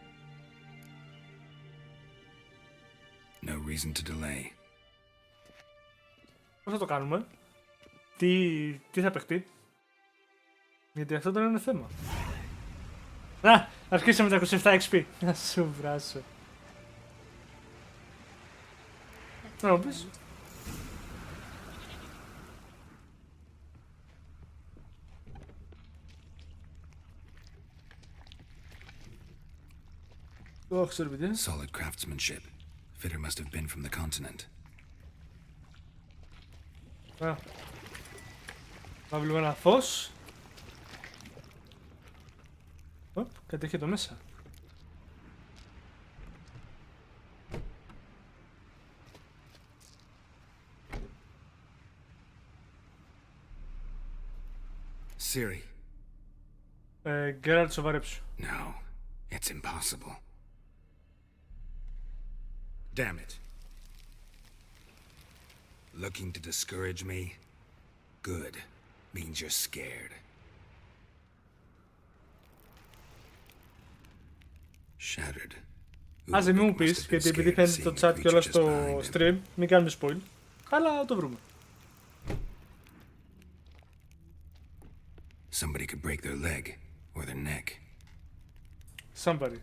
C: No reason to delay.
A: Πώς θα το κάνουμε? Τι θα παιχτεί? Γιατί αυτό δεν είναι θέμα. Α! Αρχίσαμε τα 27 XP. Να σου βράσω. Να μου πεις.
C: Solid craftsmanship. Fitter must have been from the continent.
A: Α. Να βλέπουμε ένα φως. Οπ, κάτι έχει εδώ μέσα.
C: Ciri.
A: Geralt, σοβαρέψου.
C: No, it's impossible. Damn it. Looking to discourage me? Good. Means you're scared. Shattered.
A: Ας μην μου πεις, γιατί επειδή φαίνεται το chat και όλα στο stream, μην κάνουμε spoil. Αλλά το βρούμε.
C: Somebody could break their leg or their neck.
A: Somebody.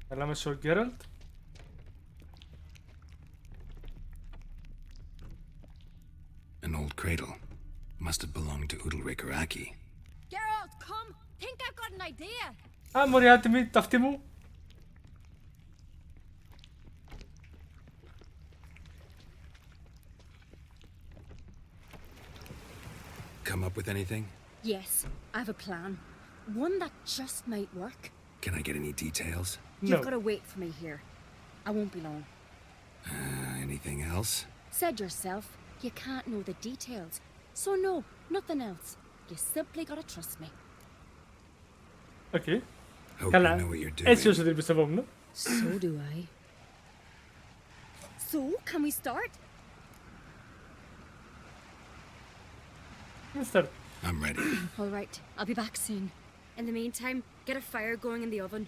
A: Έλαμε στο Geralt.
C: An old cradle. Must have belonged to Udalric or Aki.
M: Geralt, come! Think I've got an idea!
A: Α, μωρή άτιμη, ταυτή μου.
C: Come up with anything?
K: Yes, I have a plan. One that just might work.
C: Can I get any details?
K: You've got to wait for me here. I won't be long.
C: Anything else?
K: Said yourself, you can't know the details. So no, nothing else. You simply gotta trust me.
A: Okay.
C: Hope
A: Καλά.
C: you know what you're doing.
A: Έτσι όσο την πιστεύω.
K: So do I. So, can we start?
A: Let's start.
C: I'm ready.
K: All right, I'll be back soon. In the meantime, get a fire going in the oven.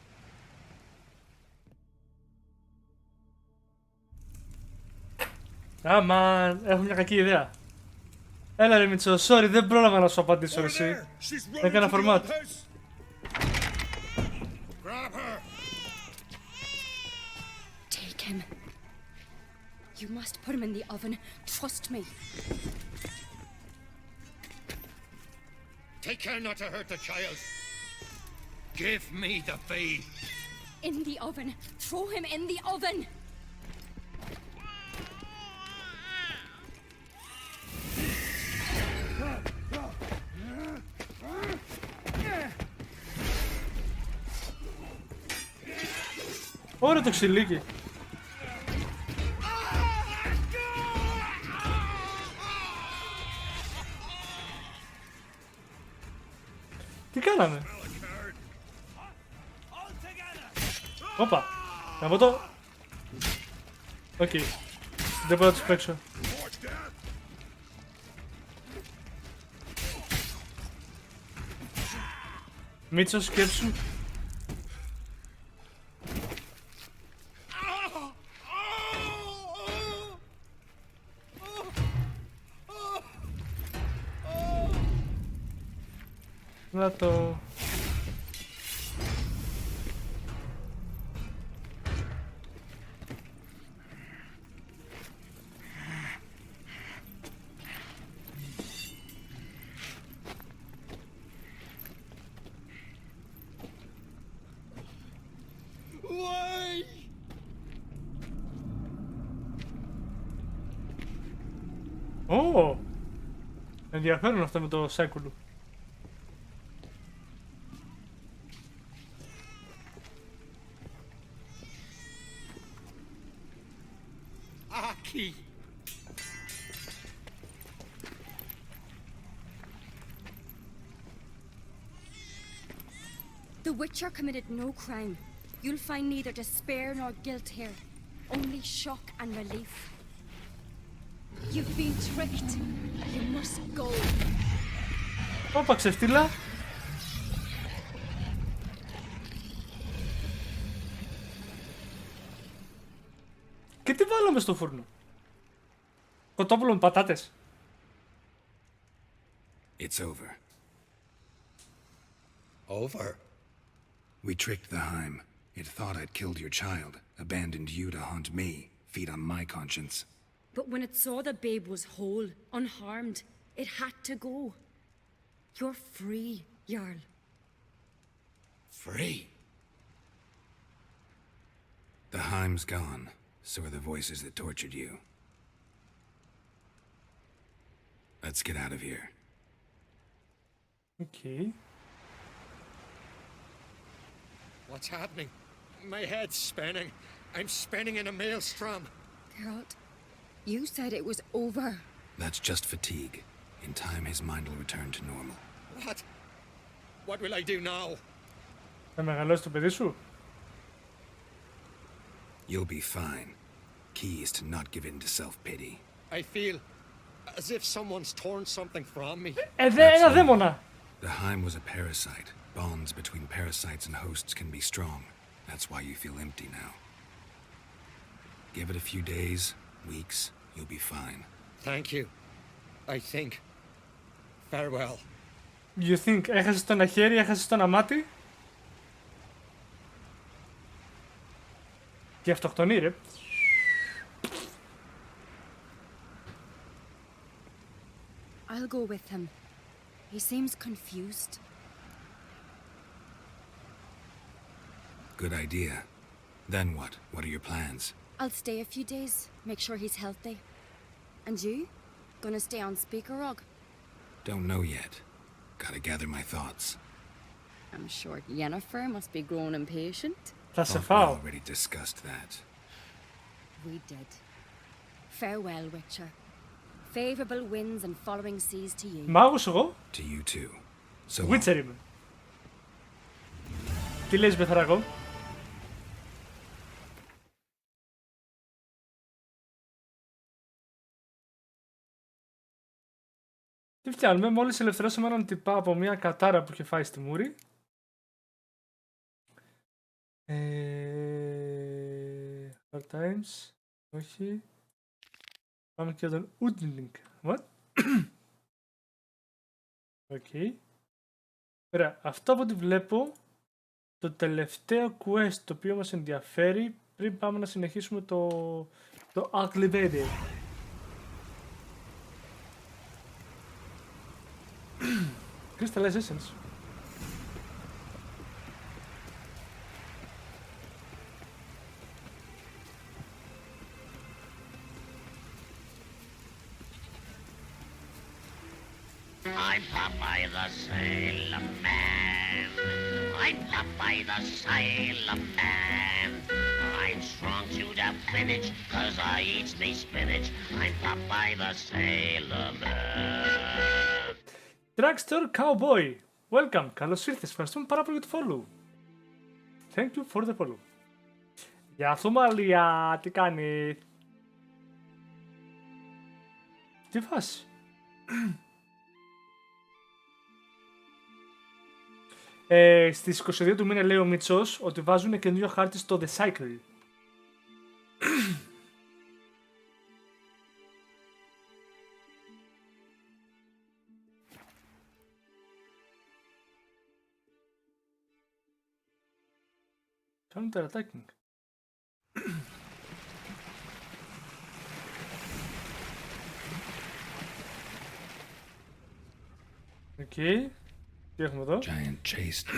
A: Αμάν, έχω μια κακή ιδέα. Έλα ρε Μίτσο, sorry, δεν πρόλαβα να σου απαντήσω ρε εσύ. Έκανα format.
K: Take him. You must put him in the oven. Trust me.
F: Take care not to hurt the child. Give me the feed.
K: In the oven. Throw him in the oven.
A: Ωραία το ξυλίκι. Τι κάναμε? Όπα, να πω το... Οκ, δεν μπορώ να τους παίξω. Μίτσο, σκέψου. Να το... Ω! Ενδιαφέρον αυτό με το σάκουλο.
F: Aki!
K: The Witcher committed no crime. You'll find neither despair nor guilt here. Only shock and relief. You've been tricked. You must go.
A: Όπα, ξεφτύλα. Και τι βάλαμε στο φούρνο? Κοτόπουλο με πατάτες.
C: It's over.
F: Over?
C: We tricked the Heim. It thought I'd killed your child, abandoned you to haunt me, feed on my conscience.
K: But when it saw the babe was whole, unharmed, it had to go. You're free, Jarl.
F: Free?
C: The Heim's gone, so are the voices that tortured you. Let's get out of here.
A: Okay.
F: What's happening? My head's spinning. I'm spinning in a maelstrom.
K: Geralt, you said it was over.
C: That's just fatigue. In time, his mind will return to normal.
F: What? What will I do now?
A: Θα μεγαλώσει το παιδί σου?
C: You'll be fine. Key is to not give in to self-pity.
F: I feel As if someone's torn something from me.
A: Ένα δαίμονα.
C: The Heim was a parasite. Bonds between parasites and hosts can be strong. That's why you feel empty now. Give it a few days, weeks, you'll be fine.
F: Thank you. I think. Farewell.
A: You think. Έχασες το ένα χέρι, έχασες το ένα μάτι. Και αυτοκτονεί, ρε.
K: I'll go with him. He seems confused.
C: Good idea. Then what? What are your plans?
K: I'll stay a few days, make sure he's healthy. And you? Gonna stay on Speaker Rog?
C: Don't know yet. Gotta gather my thoughts.
K: I'm sure Yennefer must be growing impatient.
A: Θα σε
C: We
A: φάω.
C: already discussed that.
K: We did. Farewell, Witcher. Favorable winds and following seas to you.
A: Μάγος εγώ.
C: To you too. So
A: Witcher είμαι. Τι λες, Μπεθαράκο? Τι φτιάχνουμε, μόλις ελευθερώσαμε έναν τυπά από μια κατάρα που είχε φάει στη μούρη. Hard times. Όχι. Πάμε και τον Udlink. What? Οκ. Ωραία, αυτό από ό,τι βλέπω, το τελευταίο quest το οποίο μας ενδιαφέρει πριν πάμε να συνεχίσουμε το Ακολουθήστε. Crystallized Essence.
N: I'm Popeye the Sailor Man. I'm Popeye the Sailor Man. I'm strong to the finish, 'cause I eat the spinach. I'm Popeye the Sailor Man.
A: Drugstore Cowboy. Welcome. Καλώς ήρθες. Ευχαριστούμε πάρα πολύ για το follow. Thank you for the follow. Γεια σου Μαλία. Τι κάνει? Τι φάση? Στις 22 του μήνα λέει ο Μίτσος ότι βάζουν καινούριο χάρτη στο The Cycle. Κάνουν τερατάκινγκ. Οκ. Τι έχουμε εδώ?
C: Giant chased.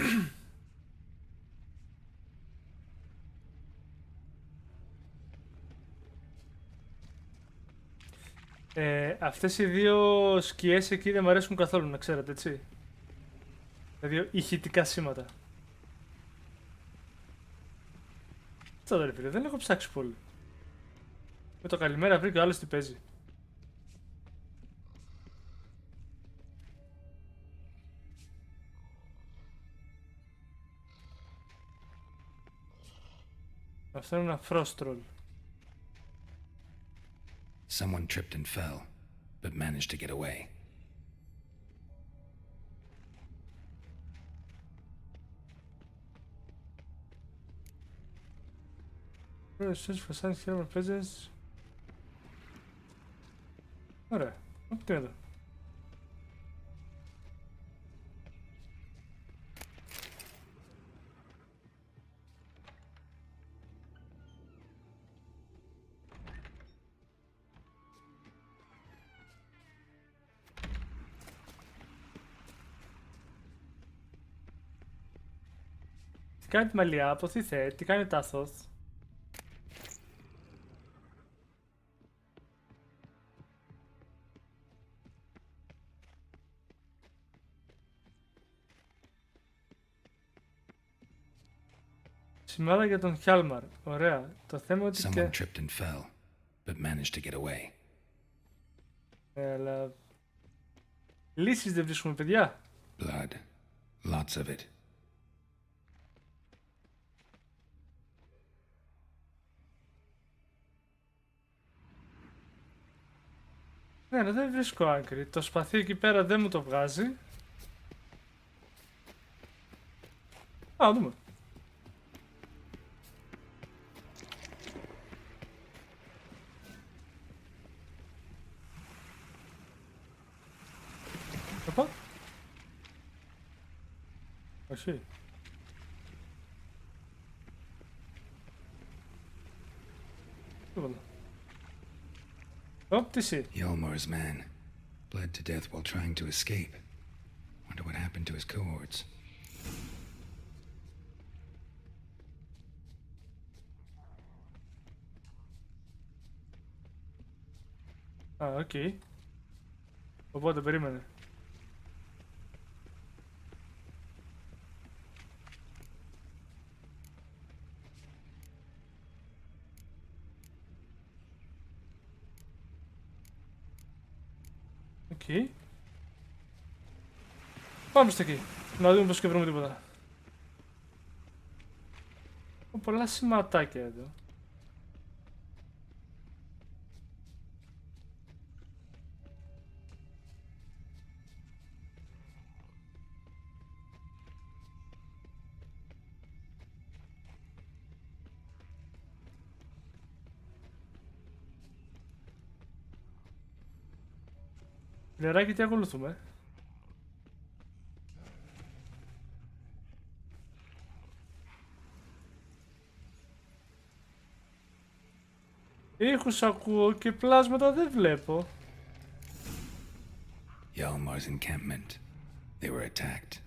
A: Αυτές οι δύο σκιές εκεί δεν μου αρέσουν καθόλου, να ξέρετε, έτσι. Τα δύο ηχητικά σήματα. Τι ρε φίλε, δεν έχω ψάξει πολύ. Με το καλημέρα βρήκε ο άλλος τι παίζει. Αυτό είναι ένα frost troll.
C: Someone tripped and fell, but managed to get away.
A: Search for signs of human presence. Ωραία. Τι είναι εδώ? Τι κάνει τη Μαλιά, αποθήθε, τι κάνει τα Αθώθ. Σημάδα για τον Χιάλμαρ. Ωραία. Το θέμα ότι
C: Someone tripped and fell, but managed to get away.
A: Αλλά... λύσεις δεν βρίσκουμε, παιδιά.
C: Blood. Lots of it.
A: Ναι, αλλά δεν βρίσκω άκρη. Το σπαθί εκεί πέρα δεν μου το βγάζει. Α, δούμε. Οπα. Όχι. Τίποτα. Ωπ, τι εσύ.
C: Yolmar's man bled to death while trying to escape. Wonder what happened to his cohorts.
A: Α, οκ. Οπότε περίμενε. Οκ. Πάμε στο εκεί. Να δούμε πως και βρούμε τίποτα. Έχω πολλά σηματάκια εδώ. Νεράκι, τι ακολουθούμε. Ήχους ακούω και πλάσματα δεν βλέπω.
C: Yolmar's encampment. They were attacked.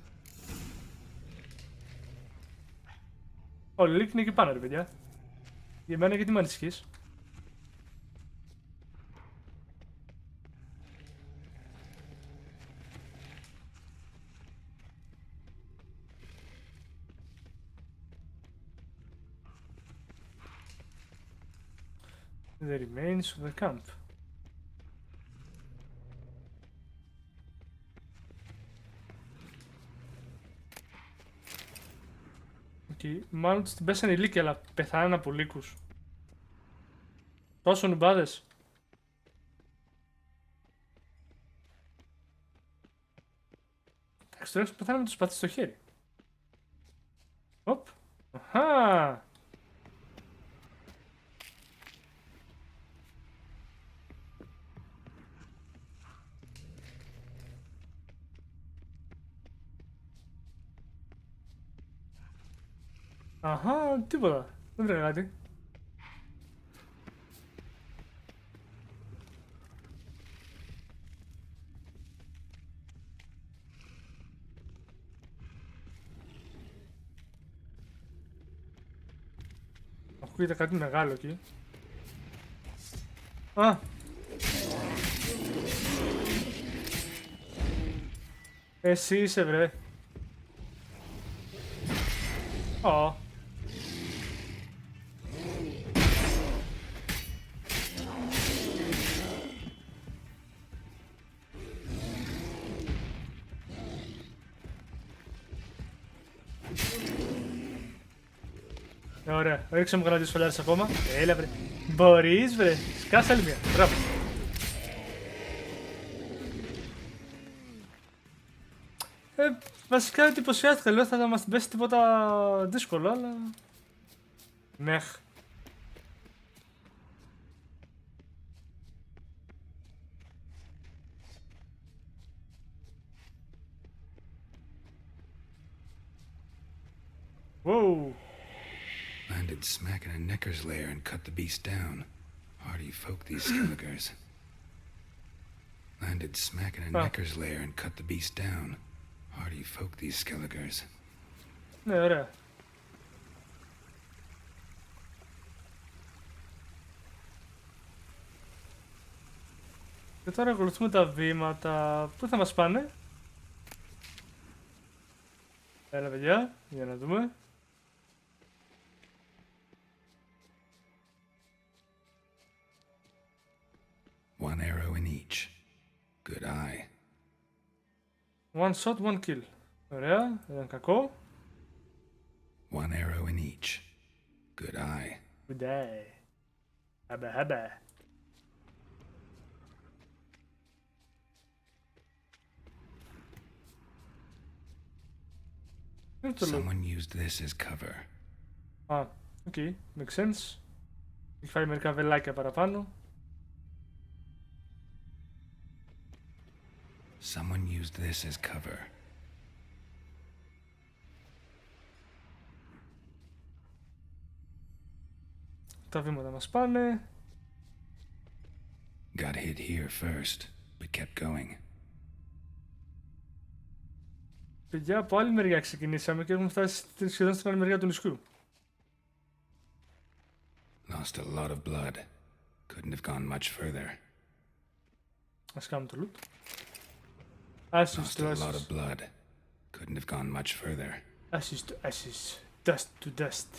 A: Ο Λίκ είναι εκεί πάνω, ρε παιδιά. Για μένα, γιατί με ανησυχείς. The remains of the camp. Okay. Μάλλον τους την πέσανε οι λύκοι, αλλά πεθάναν από λύκους. Τόσο νουμπάδες. Εντάξει, τώρα πεθάναν με το σπαθί στο χέρι. Οπ. Αχα. Αχα, τίποτα. Δεν βρήκα κάτι. Ακούγεται κάτι μεγάλο εκεί. Α! Εσύ είσαι, βρε. Ω. Ωραία, ρίξε μου κανένα δύο σφαλιάρες ακόμα. Έλα, βρε. Μπορείς, βρε. Σκάσε άλλη μία. Μπράβο. Βασικά εντυπωσιάστηκα, λέω θα μας την πέσει τίποτα δύσκολο, αλλά... Μεχ. Whoa.
C: Landed smack in a necker's lair and cut the beast down. Hardy folk, these skelligers. Landed smack in a necker's lair and cut the beast down. Hardy folk, these skelligers.
A: Ναι, ωραία. Και τώρα ακολουθούμε τα βήματα. Πού θα μας πάνε? Έλα, παιδιά, για να δούμε.
C: One arrow in each. Good eye.
A: One shot, one kill. Ωραία, δεν είναι κακό.
C: One arrow in each. Good eye.
A: Good eye. Χαμπα, χαμπα.
C: Someone used this as cover.
A: Α, οκ, makes sense. Έχει φάει μερικά βελάκια παραπάνω.
C: Someone used this as cover.
A: Τα βήματα μας πάνε.
C: Got hit here first, but kept going.
A: Παιδιά, από άλλη μεριά ξεκινήσαμε και έχουμε φτάσει σχεδόν στην άλλη μεριά του νησιού.
C: Lost a lot of blood. Couldn't have gone much further.
A: Ας κάνουμε το loot. Ashes
C: Lost
A: to
C: a lot
A: ashes.
C: of blood. Couldn't have gone much further.
A: Ashes to ashes. Dust to dust.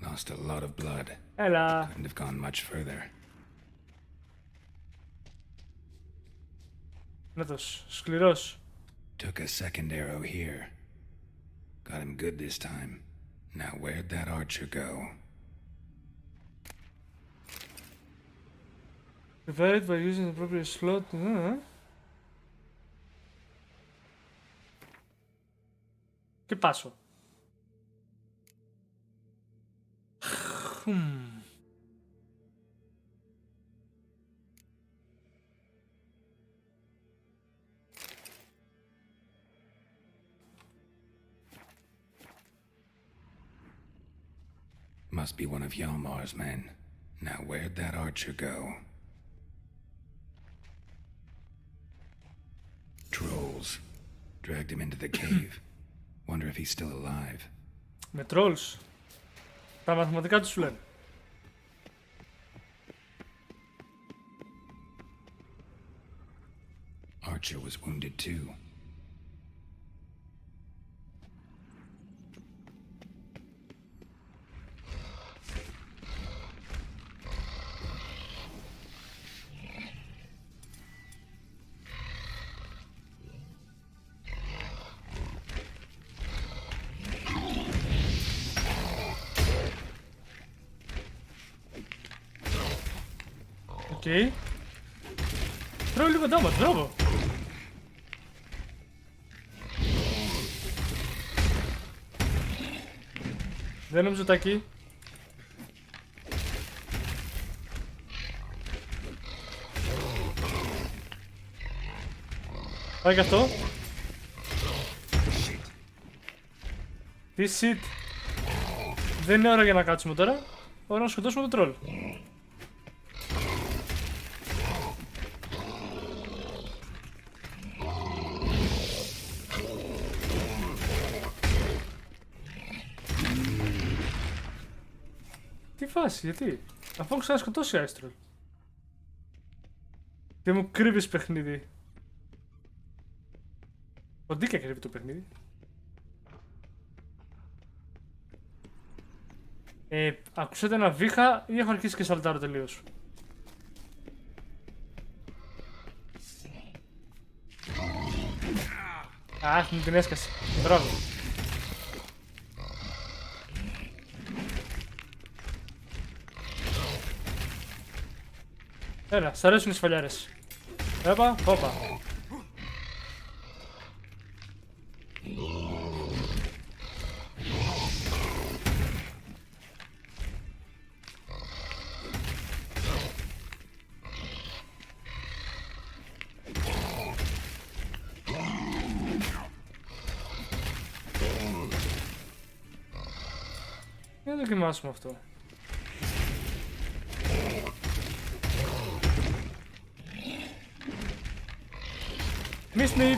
C: Lost a lot of blood.
A: Έλα.
C: Couldn't have gone much further.
A: Νάτος, σκληρός.
C: Took a second arrow here. Got him good this time. Now where'd that archer go?
A: Prepare it by using the appropriate slot. Και πάσω.
C: Must be one of Hjalmar's men. Now where'd that archer go? Trolls. Dragged him into the cave. Wonder if he's still alive.
A: Με trolls. Τα μαθηματικά τους λένε.
C: Archer was wounded too.
A: Οκ. Τρώω λίγο damage, μπράβο. Δεν νομίζω τα εκεί. Πάει και αυτό. Τι shit. Δεν είναι ώρα για να κάτσουμε τώρα. Ώρα να σκοτώσουμε το τρόλ. Τι φάση, γιατί? Αφού έχω ξανασκοτώσει Άιστρολ. Τι μου κρύβεις παιχνίδι. Ο Ντίκα κρύβει το παιχνίδι. Ακούσατε ένα βήχα ή έχω αρχίσει και σαλτάρω τελείως? Αχ, μου την έσκασε. Μπράβο. Έλα, σ' αρέσουν οι σφαλιάρες. Έπα, όπα. Για να δοκιμάσουμε αυτό. Miss me!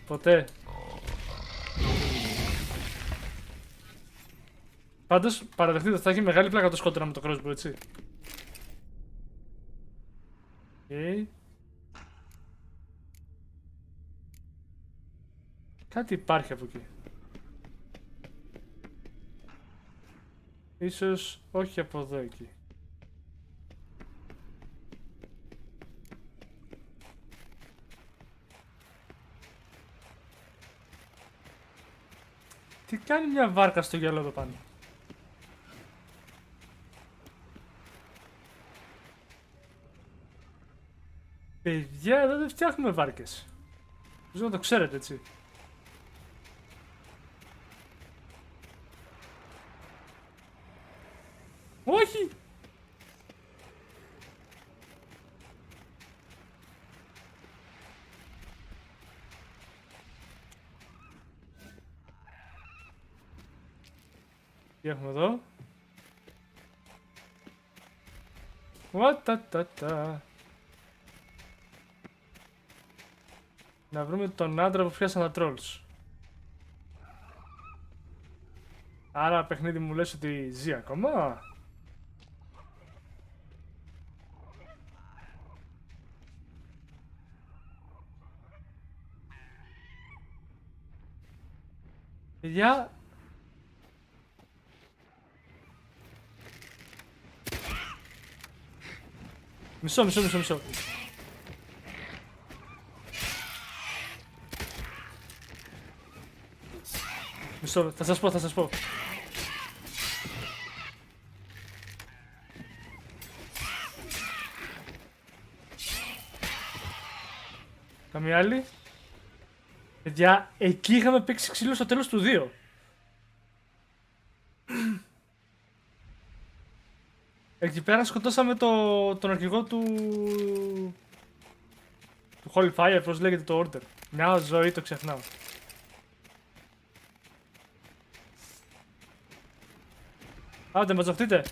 A: Ποτέ. Πάντως, παραδεχτείτε ότι θα έχει μεγάλη πλάκα το σκότωνα με το crossbow, έτσι. Okay. Κάτι υπάρχει από εκεί. Ίσως όχι από εδώ εκεί. Τι κάνει μια βάρκα στο γυαλό εδώ πάνω? Παιδιά, εδώ δεν φτιάχνουμε βάρκες. Νομίζω να το ξέρετε, έτσι. Όχι! Τι έχουμε εδώ? Ουατατατα. Να βρούμε τον άντρα που πιάσαν τα trolls. Άρα παιχνίδι μου λες ότι ζει ακόμα. Παιδιά. Μισό. Μισό, θα σας πω. Καμία άλλη? Παιδιά, εκεί είχαμε παίξει ξύλο στο τέλος του 2. Εκεί πέρα σκοτώσαμε τον αρχηγό του Holy Fire, πώς λέγεται το Order. Μια ζωή, το ξεχνάω. Άντε, μαζευτείτε.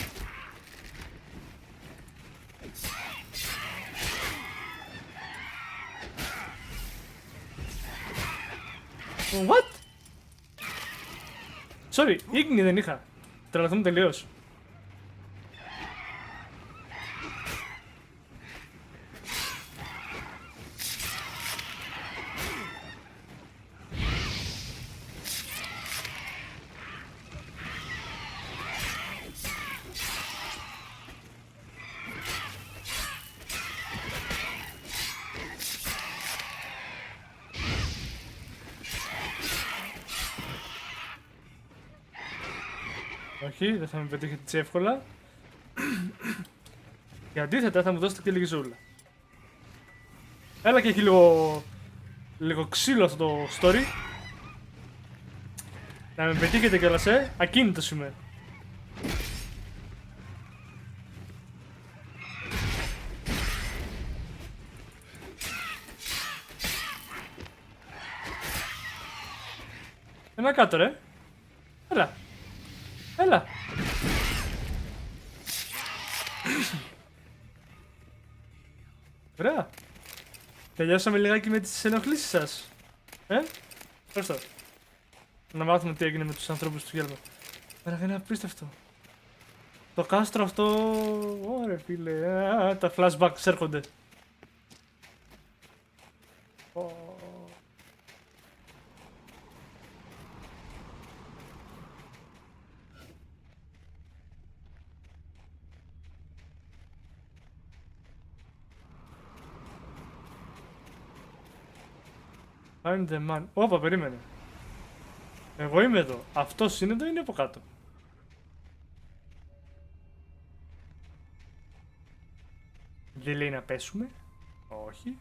A: What? Sorry, ίγνη δεν είχα. Τρελαθούμε τελείως. Όχι, δεν θα με πετύχετε έτσι εύκολα. Και αντίθετα θα μου δώσετε και λίγη ζούλα. Έλα και έχει λίγο ξύλο αυτό το story. Να με πετύχετε κιόλας, ακίνητος είμαι. Ένα κάτω, ρε. Έλα. Ωραία. Τελειώσαμε λιγάκι με τις ενοχλήσεις σας. Ευχαριστώ. Να μάθουμε τι έγινε με τους ανθρώπους του Γέλμα. Άρα είναι απίστευτο. Το κάστρο αυτό... Ωραία φίλε. Τα flashbacks έρχονται. Find the man. Όπα, περίμενε. Εγώ είμαι εδώ. Αυτός είναι εδώ ή είναι από κάτω? Δεν λέει να πέσουμε. Όχι.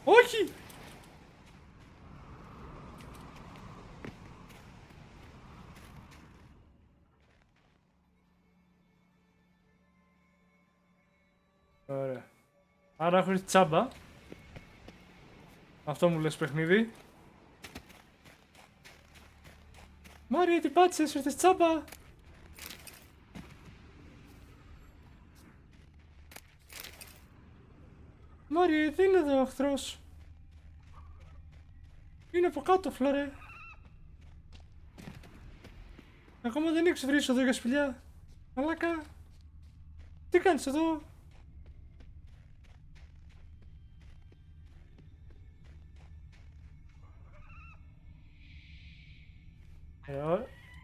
A: Όχι! Ωραία. Άρα έχω τσάμπα. Αυτό μου λες παιχνίδι. Μάρια, τι πάτησες, ήρθες τσάμπα. Μάρια, δεν είναι εδώ ο εχθρός. Είναι από κάτω, φλαρέ. Ακόμα δεν έχεις βρει είσοδο για σπηλιά. Μαλάκα. Τι κάνεις εδώ?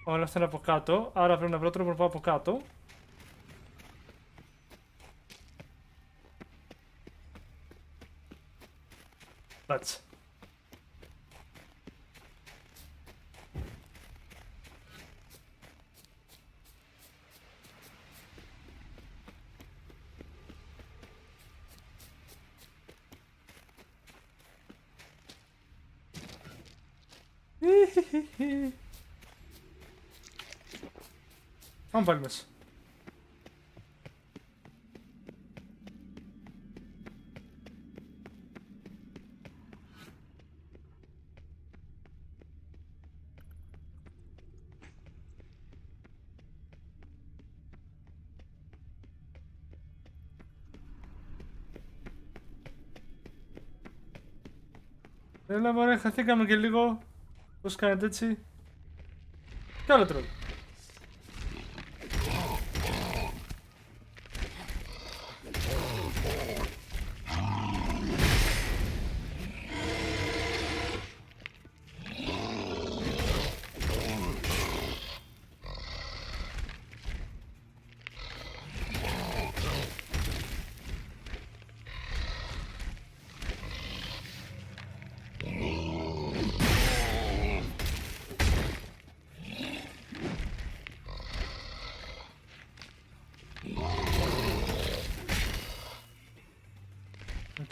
A: Όλα αυτά είναι από κάτω, άρα πρέπει να βρω τρόπο να πάω από κάτω. Κάτσε. Πάμε πάλι μέσα. Έλα μωρέ, χαθήκαμε και λίγο. Πώς κάνετε έτσι? Κι άλλο τρόλ.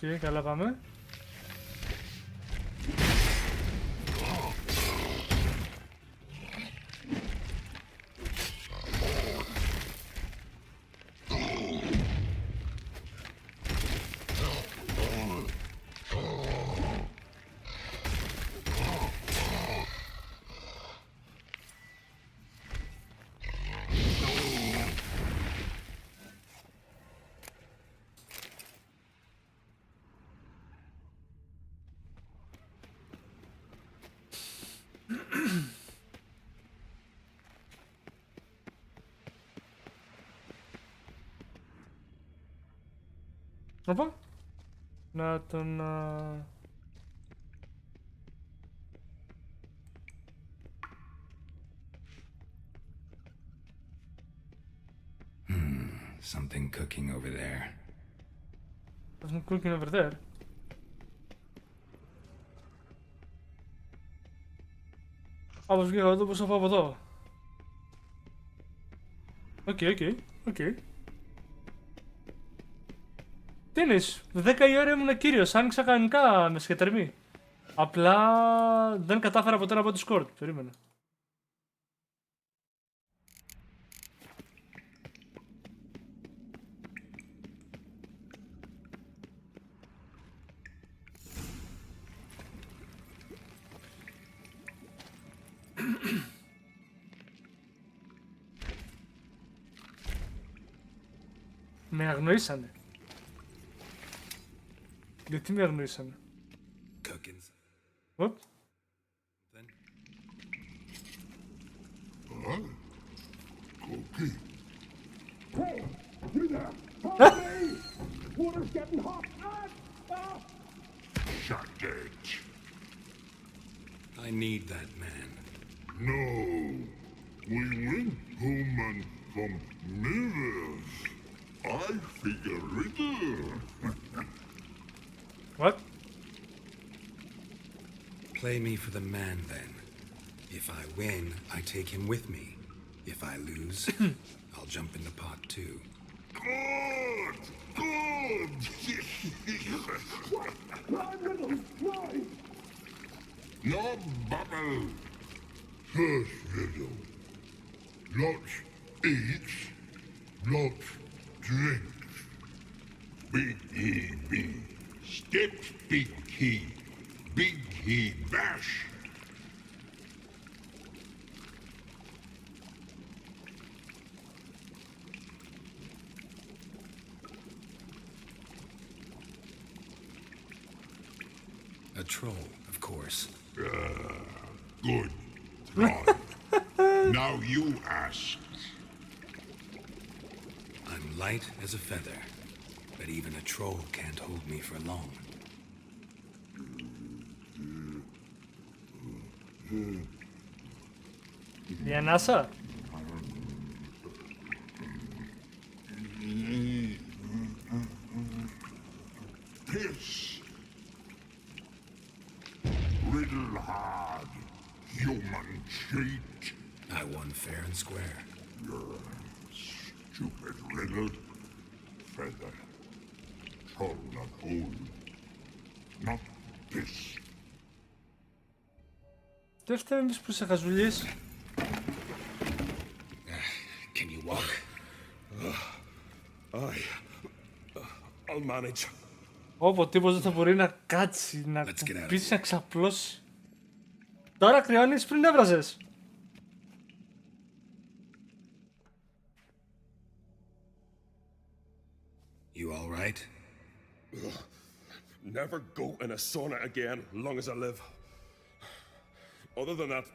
A: Οκ, καλά πάμε. Οπα. Να τον...
C: Something cooking over there.
A: Something cooking over there. Όπως βγήκα εδώ, πώς θα πάω από εδώ. Οκ. Τι εννοείς, 10 η ώρα ήμουν κύριος, άνοιξα κανονικά με σχετερμή. Απλά δεν κατάφερα ποτέ να πω Discord, περίμενα. Με αγνοήσανε. Γιατί με αγνοήσανε? Οπ.
C: I need that man.
H: No, we went home and from mirrors. I figure riddle.
A: What?
C: Play me for the man then. If I win, I take him with me. If I lose, I'll jump in the pot too.
H: Good! No bubble. First riddle. Lots eats, lots drinks. Big he be. Steps big he bash.
C: A troll, of course.
H: Good. Right. Now you ask.
C: I'm light as a feather, but even a troll can't hold me for long.
A: Η ανάσα.
O: Piss. Riddle hard, human cheat.
C: I won fair and square.
O: You're a stupid riddle. Feather. Told not old. Not piss.
A: Δεν φταίμε εμείς που είσαι χαζουλής.
C: Can you walk?
H: I'll manage.
A: Όπου ο τύπος δεν θα μπορεί να κάτσει, να κουμπίσει, να ξαπλώσει. Τώρα κρυώνεις, πριν έβραζες.
C: You all right?
H: Never go in a sauna again, long as I live. Other than that,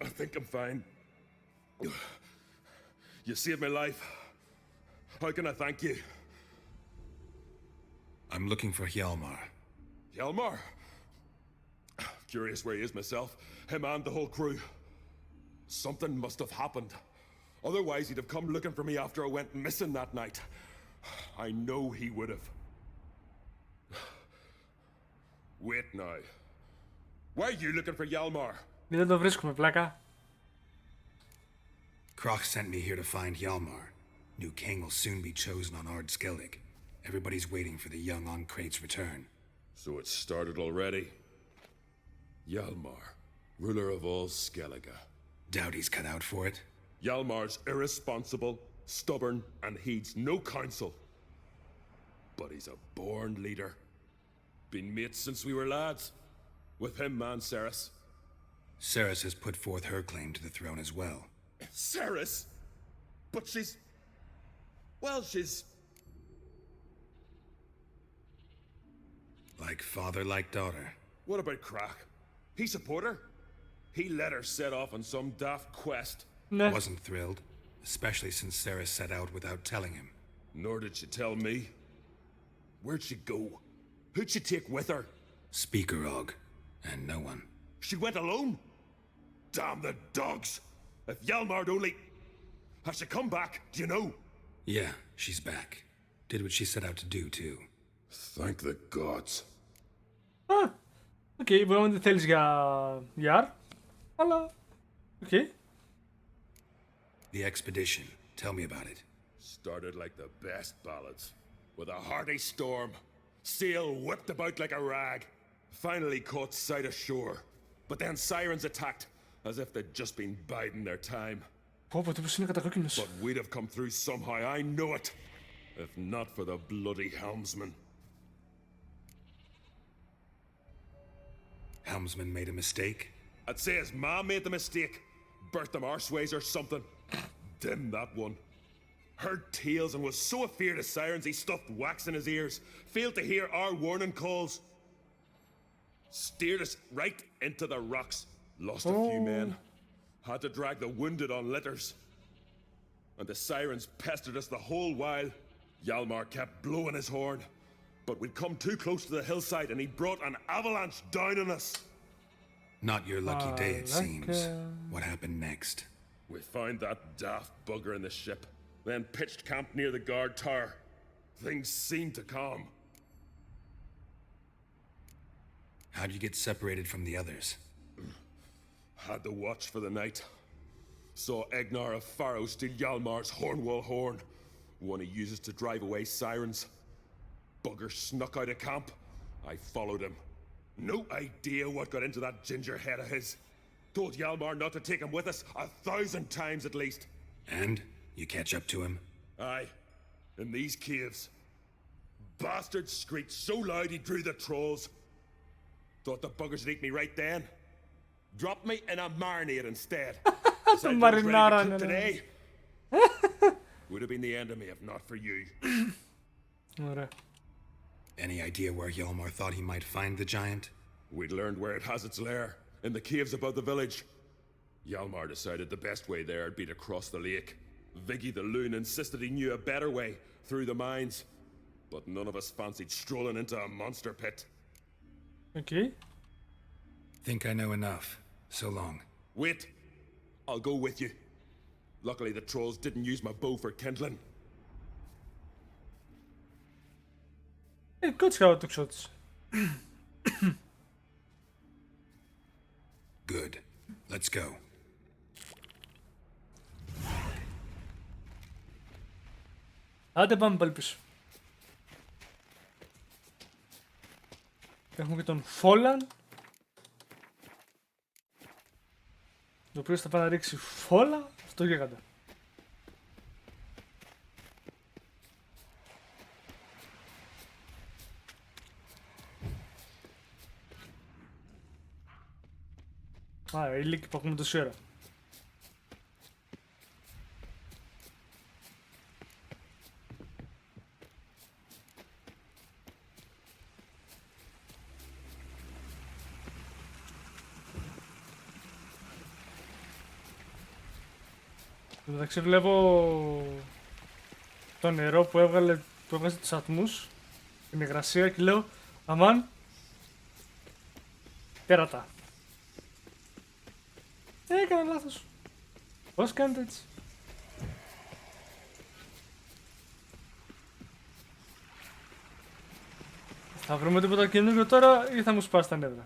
H: I think I'm fine. You saved my life. How can I thank you?
C: I'm looking for Hjalmar.
H: Hjalmar? Curious where he is myself. Him and the whole crew. Something must have happened. Otherwise he'd have come looking for me after I went missing that night. I know he would have. Wait now. Why are you looking for Hjalmar?
A: Δεν το βρίσκουμε, πλάκα.
C: Kroch sent me here to find Hjalmar. New king will soon be chosen on Ard Skellig. Everybody's waiting for the young Oncrate's return.
H: So it started already. Hjalmar, ruler of all Skellige.
C: Doubt he's cut out for it.
H: Hjalmar's irresponsible, stubborn, and heeds no counsel. But he's a born leader. Been mates since we were lads. With him and Ceres.
C: Ceres has put forth her claim to the throne as well.
H: Ceres? But she's... Well, she's...
C: Like father, like daughter.
H: What about Kroch? He support her? He let her set off on some daft quest.
A: Nah.
C: Wasn't thrilled, especially since Ceres set out without telling him.
H: Nor did she tell me. Where'd she go? Who'd she take with her?
C: Speakerog, and no one.
H: She went alone? Damn the dogs! If Hjalmar'd only... Has she come back? Do you know?
C: Yeah, she's back. Did what she set out to do, too.
H: Thank the gods.
A: Οκ, μπορούμε να δεν θέλεις για Yar, αλλά... Οκ.
C: The expedition. Tell me about it.
H: Started like the best ballads. With a hearty storm. Sail whipped about like a rag. Finally caught sight of shore. But then sirens attacked, as if they'd just been biding their time.
A: Πω, τύπος είναι κατακόκκινος.
H: But we'd have come through somehow, I know it. If not for the bloody helmsman.
C: Helmsman made a mistake?
H: I'd say his ma made the mistake. Burnt them arseways or something. Dim that one. Heard tales and was so afeard of sirens he stuffed wax in his ears. Failed to hear our warning calls. Steered us right into the rocks. Lost a few men. Had to drag the wounded on litters. And the sirens pestered us the whole while. Hjalmar kept blowing his horn. But we'd come too close to the hillside and he brought an avalanche down on us.
C: Not your lucky day, it seems. What happened next?
H: We found that daft bugger in the ship, then pitched camp near the guard tower. Things seemed to calm.
C: How'd you get separated from the others?
H: Had to watch for the night. Saw Egnar of Pharaoh steal Hjalmar's Hornwall horn, one he uses to drive away sirens. Bugger snuck out of camp. I followed him. No idea what got into that ginger head of his. Told Hjalmar not to take him with us 1,000 times at least.
C: And? You catch up to him?
H: Aye. In these caves. Bastard screeched so loud he drew the trolls. Thought the buggers would eat me right then. Dropped me in a marinade instead. Said I was ready to cook today. Would have been the end of me if not for you.
C: Any idea where Hjalmar thought he might find the giant?
H: We'd learned where it has its lair, in the caves above the village. Hjalmar decided the best way there would be to cross the lake. Viggy the loon insisted he knew a better way, through the mines. But none of us fancied strolling into a monster pit.
A: Okay.
C: Think I know enough. So long.
H: Wait. I'll go with you. Luckily the trolls didn't use my bow for kindling.
A: Κάτσε καλά το ξώτης.
C: Good. Let's go.
A: Άντε πάμε πάλι πίσω. Έχουμε και τον Φόλαν, το οποίο θα πάει να ρίξει φόλα στο γίγαντα. Α, η λύκη που έχουμε τόση ώρα. Εντάξει, βλέπω το νερό που έβγαζε τους ατμούς, την υγρασία και λέω αμάν, τέρατα. Έκανα λάθος. Πώς κάνετε έτσι? Θα βρούμε τίποτα καινούργιο τώρα ή θα μου σπάσει τα νεύρα?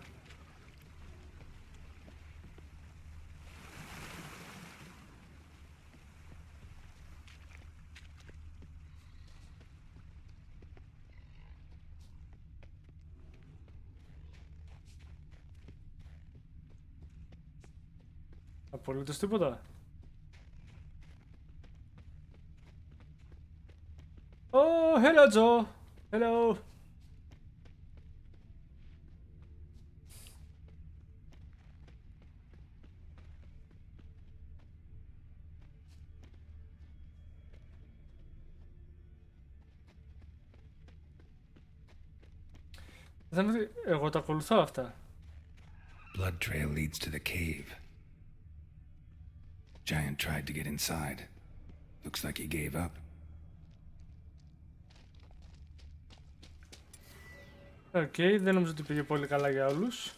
A: Απολύτως τίποτα. Oh, hello Joe. Hello. Εγώ τα ακολουθώ αυτά.
C: Blood trail leads to the cave. Giant tried to get inside. Looks like he gave up.
A: Οκ, δεν νομίζω ότι πήγε πολύ καλά για όλους.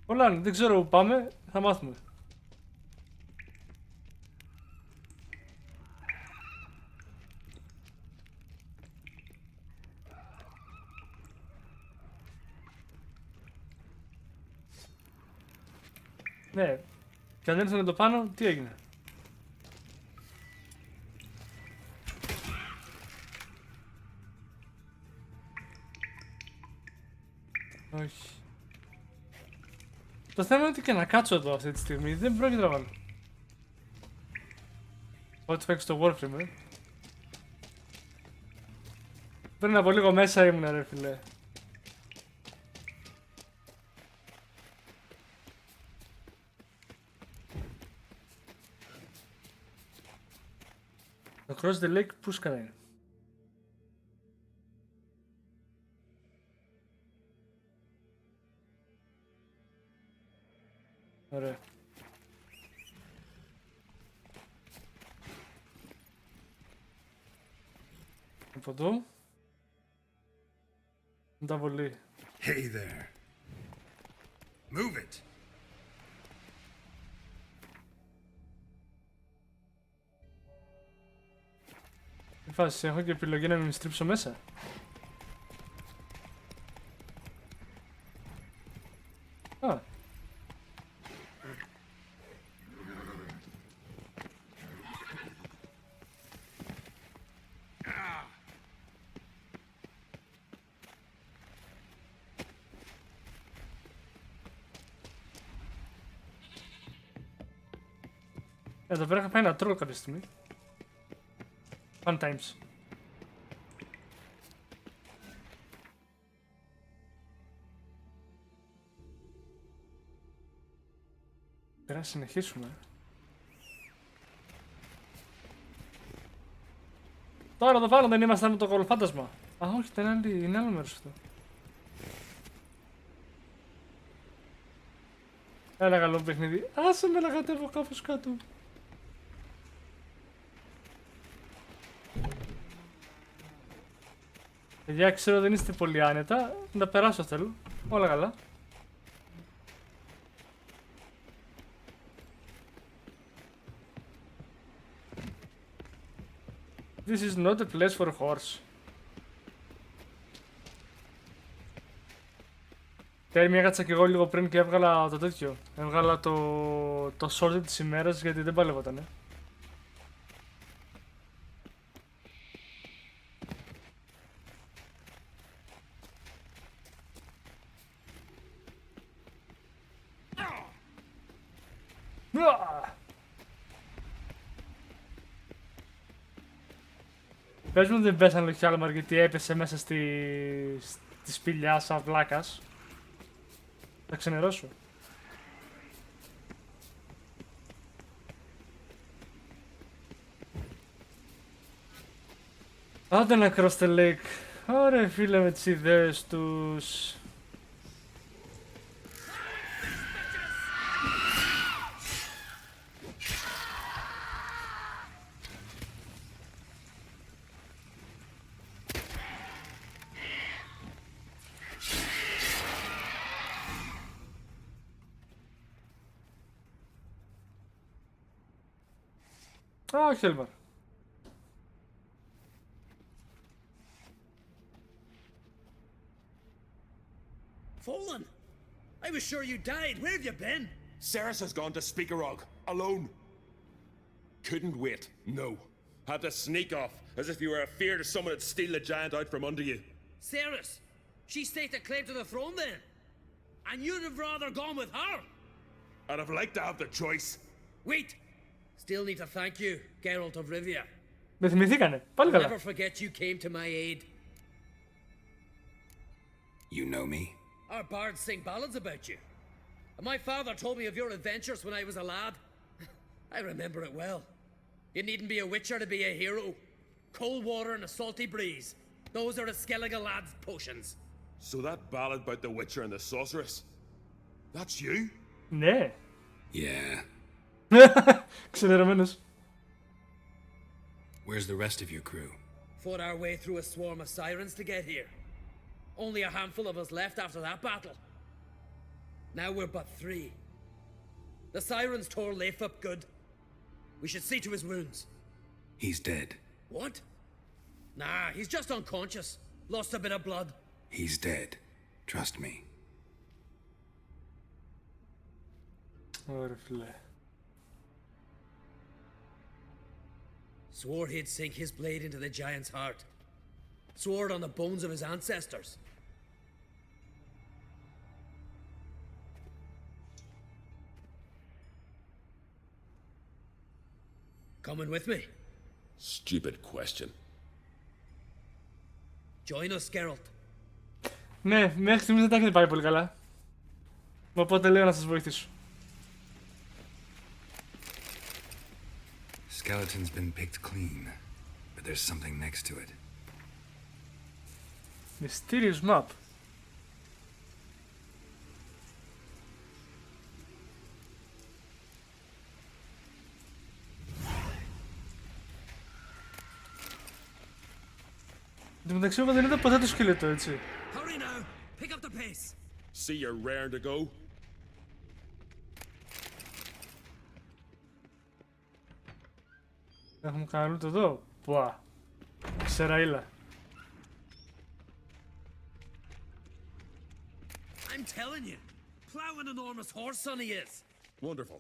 A: Πολλά, δεν ξέρω που πάμε, θα μάθουμε. Ναι, και αν έρθουν εδώ πάνω, τι έγινε? Όχι. Το θέμα είναι ότι και να κάτσω εδώ αυτή τη στιγμή δεν πρόκειται να βάλω. Ό,τι φέξει στο Warframe, Πριν από λίγο μέσα ήμουν ρε φίλε. Το Cross the Lake πού σκανά είναι? Ωραία. Από εδώ. Μεταβολή.
C: Hey there. Move it.
A: Τι φάση, έχω και επιλογή να μην στρίψω μέσα. Α. Εδώ πέρα θα πάει ένα τρόλ κάποια στιγμή. Fun times. Πρέπει να συνεχίσουμε. Τώρα εδώ πάνω δεν ήμασταν με το κολοφάντασμα. Α, όχι, είναι άλλο μέρος αυτό. Ένα καλό παιχνίδι. Άσε με να κατέβω κάπως κάτω. Παιδιά, ξέρω δεν είστε πολύ άνετα. Να τα περάσω θέλω. Όλα καλά. This is not a place for a horse. Τέρμι έκατσα και εγώ λίγο πριν και έβγαλα το τέτοιο. Έβγαλα το sorted της ημέρας γιατί δεν παλεύότανε. Πες μου δεν πέσανε ο Χιάλμαρ γιατί έπεσε μέσα στη σπηλιά σαν βλάκας. Θα ξενερώσω. Άντε να cross the lake. Ωραία φίλε με τις ιδέες τους. Α, όχι Έλμαρ.
I: Fallen! I was sure you died. Where have you been?
H: Ceres has gone to Speakerog, alone. Couldn't wait, no. Had to sneak off, as if you were afeard of someone would steal the giant out from under you.
I: Ceres! She staked a claim to the throne then. And you'd have rather gone with her.
H: I'd have liked to have the choice.
I: Wait! Still need to thank you, Geralt of Rivia.
A: Με θυμηθήκανε. Πάλι καλά.
I: Never forget you came to my aid.
C: You know me?
I: Our bards sing ballads about you. And my father told me of your adventures when I was a lad. I remember it well. You needn't be a witcher to be a hero. Cold water and a salty breeze. Those are a Skellige lad's potions.
H: So that ballad about the witcher and the sorceress, that's you?
A: Ναι.
C: Yeah.
A: Ξενερωμένος.
C: Where's the rest of your crew?
I: Fought our way through a swarm of sirens to get here. Only a handful of us left after that battle. Now we're but 3. The sirens tore Leif up good. We should see to his wounds.
C: He's dead.
I: What? Nah, he's just unconscious. Lost a bit of blood.
C: He's dead. Trust me.
A: Ωραία φίλε.
I: Swore he'd sink his blade into the giant's heart. Swore it on the bones of his ancestors. Coming with me?
H: Stupid question.
I: Join us, Geralt.
A: Ναι, μέχρι στιγμής δεν τα έχετε πάει πολύ καλά. Οπότε λέω να σας βοηθήσω.
C: Skeleton's been picked clean, but there's something next to it.
A: Mysterious map. Εν τω μεταξύ εγώ δεν είδα ποτέ το σκελετό, έτσι.
I: Hurry now. Pick up the pace.
H: See you're raring to go?
A: Έχουμε κανένα λούτο εδώ. Πουά. Ξεραίλα.
I: I'm telling you. Plow an enormous horse son he is.
H: Wonderful.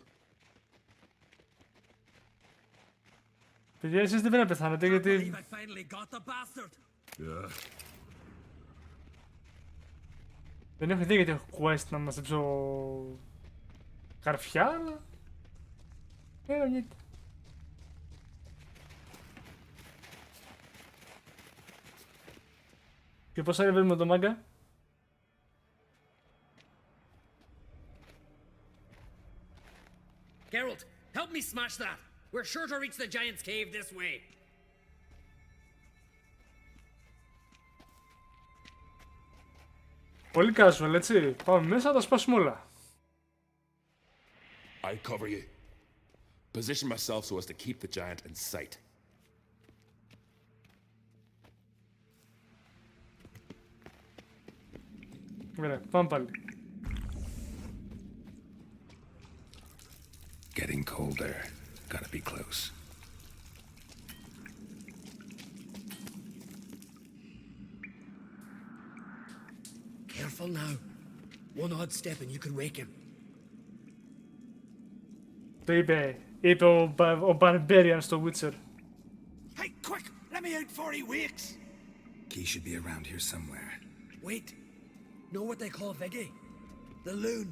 A: Παιδιά, εσείς δεν πρέπει να πεθάνετε γιατί...
I: I finally got the bastard.
H: Yeah.
A: Δεν έχω ιδέα γιατί έχω quest να μαζέψω καρφιά, αλλά... γιατί. Και πώς ανεβαίνουμε το μάγκα?
I: Geralt, help me smash that. We're sure to reach the giant's cave this way.
A: Πολύ casual, έτσι. Πάμε μέσα να τα σπάσουμε όλα.
H: I cover you. Position myself so as to keep the giant in sight.
A: Ωραία, πάμε πάλι.
C: Getting colder. Gotta be close.
I: Careful now. One odd step and you could wake him.
A: Το είπε ο Barbarian στο Witcher.
L: Hey, quick! Let me out before he wakes!
C: Key should be around here somewhere.
I: Wait. Know what they call Viggy? The loon.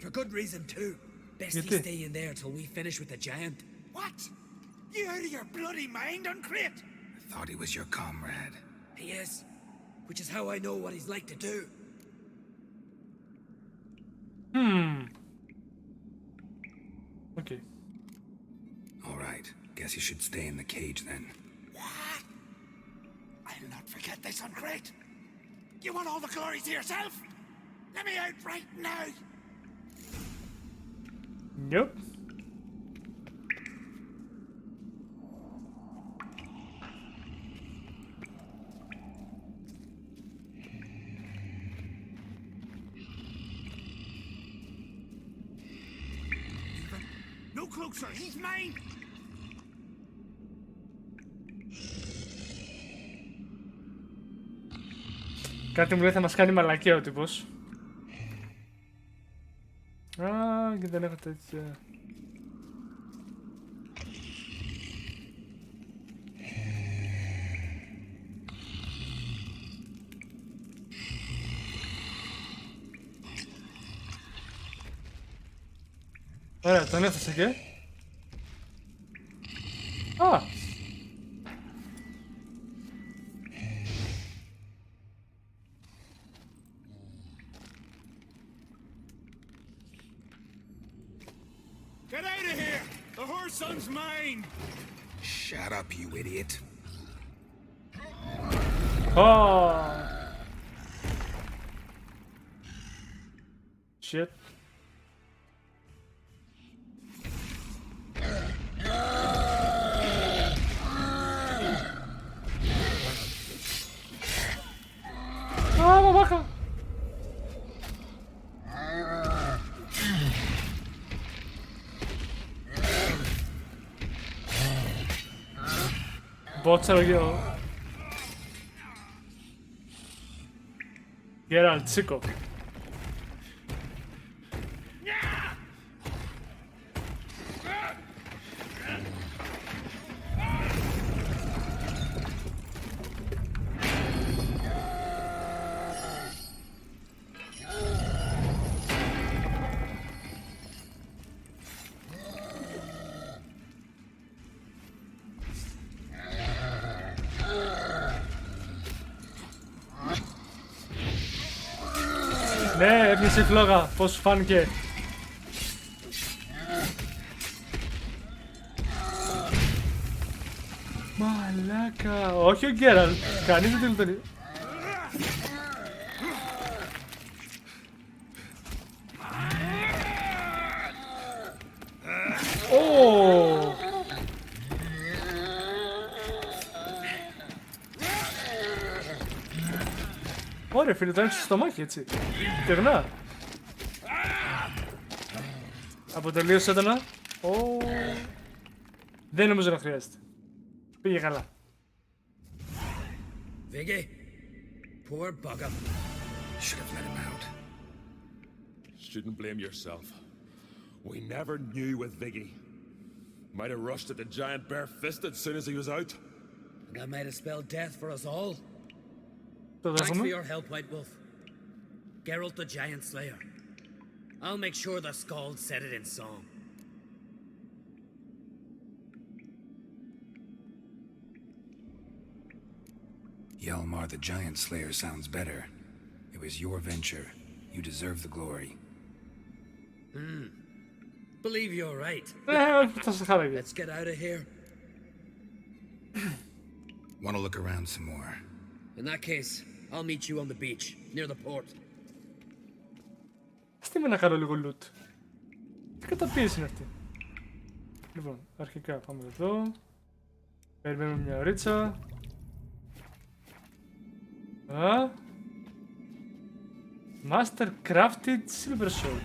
I: For good reason too. Best he stay in there till we finish with the giant.
L: What? You out of your bloody mind, Uncrate?
C: I thought he was your comrade.
I: He is. Which is how I know what he's like to do.
A: Okay.
C: All right. Guess you should stay in the cage then.
L: What? I'll not forget this, Uncrate. You want all the glory to yourself? Let me out right now.
A: Nope.
L: No closer, he's mine!
A: Κάτι μου λέει θα μας κάνει μαλακία ο τύπος. Α, και δεν έχω τέτοια. Ωραία, τον έφτασε και. Α!
L: Get out of here! The whoreson's mine!
C: Shut up, you idiot.
A: Oh! Shit. Ah, babaca! Botsalo io. Geralt, sicko. Ναι, έπιασε η φλόγα. Πώς σου φάνηκε? Μαλάκα. Όχι ο Γκέραλ. Κανείς δεν τελειώνει. Ω! Ωραία φίλε, το άνοιξε στο μάχη έτσι. Τεγνά. Αποτελείωσε έντονα. Δεν νομίζω να χρειάζεται. Πήγε καλά.
I: Viggy, poor bugger.
C: Should have let him out.
H: Shouldn't blame yourself. We never knew with Viggy. Might have rushed at the giant bare-fisted as soon as he was out.
I: That might have spelled death for us all. Thanks for your help, White Wolf. Geralt the Giant Slayer. I'll make sure the Skald said it in song.
C: Hjalmar the Giant Slayer sounds better. It was your venture. You deserve the glory.
I: Believe you're right. Let's get out of here.
C: Want to look around some more?
I: In that case, I'll meet you on the beach, near the port.
A: Στείλε να κάνω λίγο loot. Τι καταπίεση είναι αυτή? Λοιπόν, αρχικά πάμε εδώ. Περιμένουμε μια ωρίτσα. Master Crafted Silver Soul.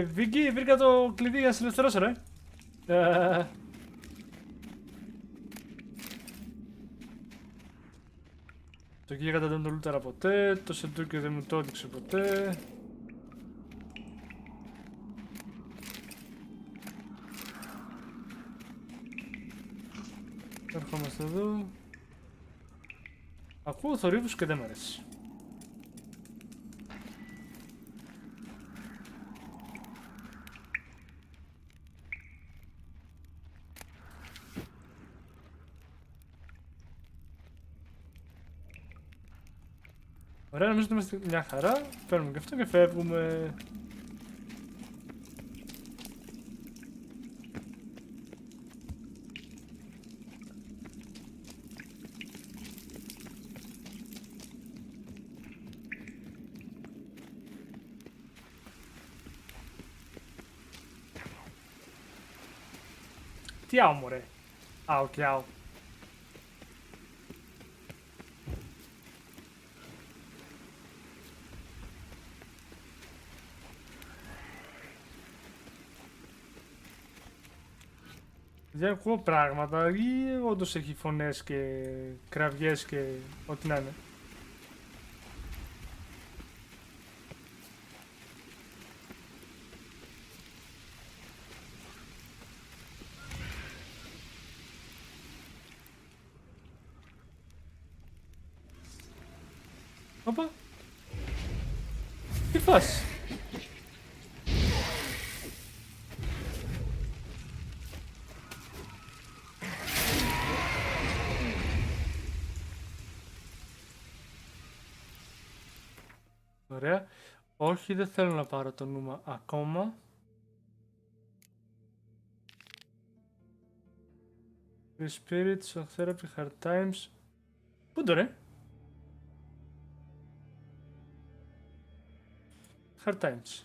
A: Βίγκη, βρήκα το κλειδί για να σε ελευθερώσω, ρε. Το γίγαντα δεν το λούταρα ποτέ, το σεντούκιο δεν μου το έδειξε ποτέ. Ερχόμαστε εδώ. Ακούω θορύβους και δεν μ' αρέσει. Ωραία, νομίζω ότι είμαστε μια χαρά. Παίρνουμε και αυτό και φεύγουμε. Τι άω, μωρέ. Άω και άω. Δεν ακούω πράγματα ή όντως έχει φωνές και κραυγές και ό,τι να είναι. Όπα. Τι φάση. Ωραία. Όχι, δεν θέλω να πάρω το νούμα ακόμα. Free Spirits, of Therapy, Hard Times. Πού το ρε? Hard Times.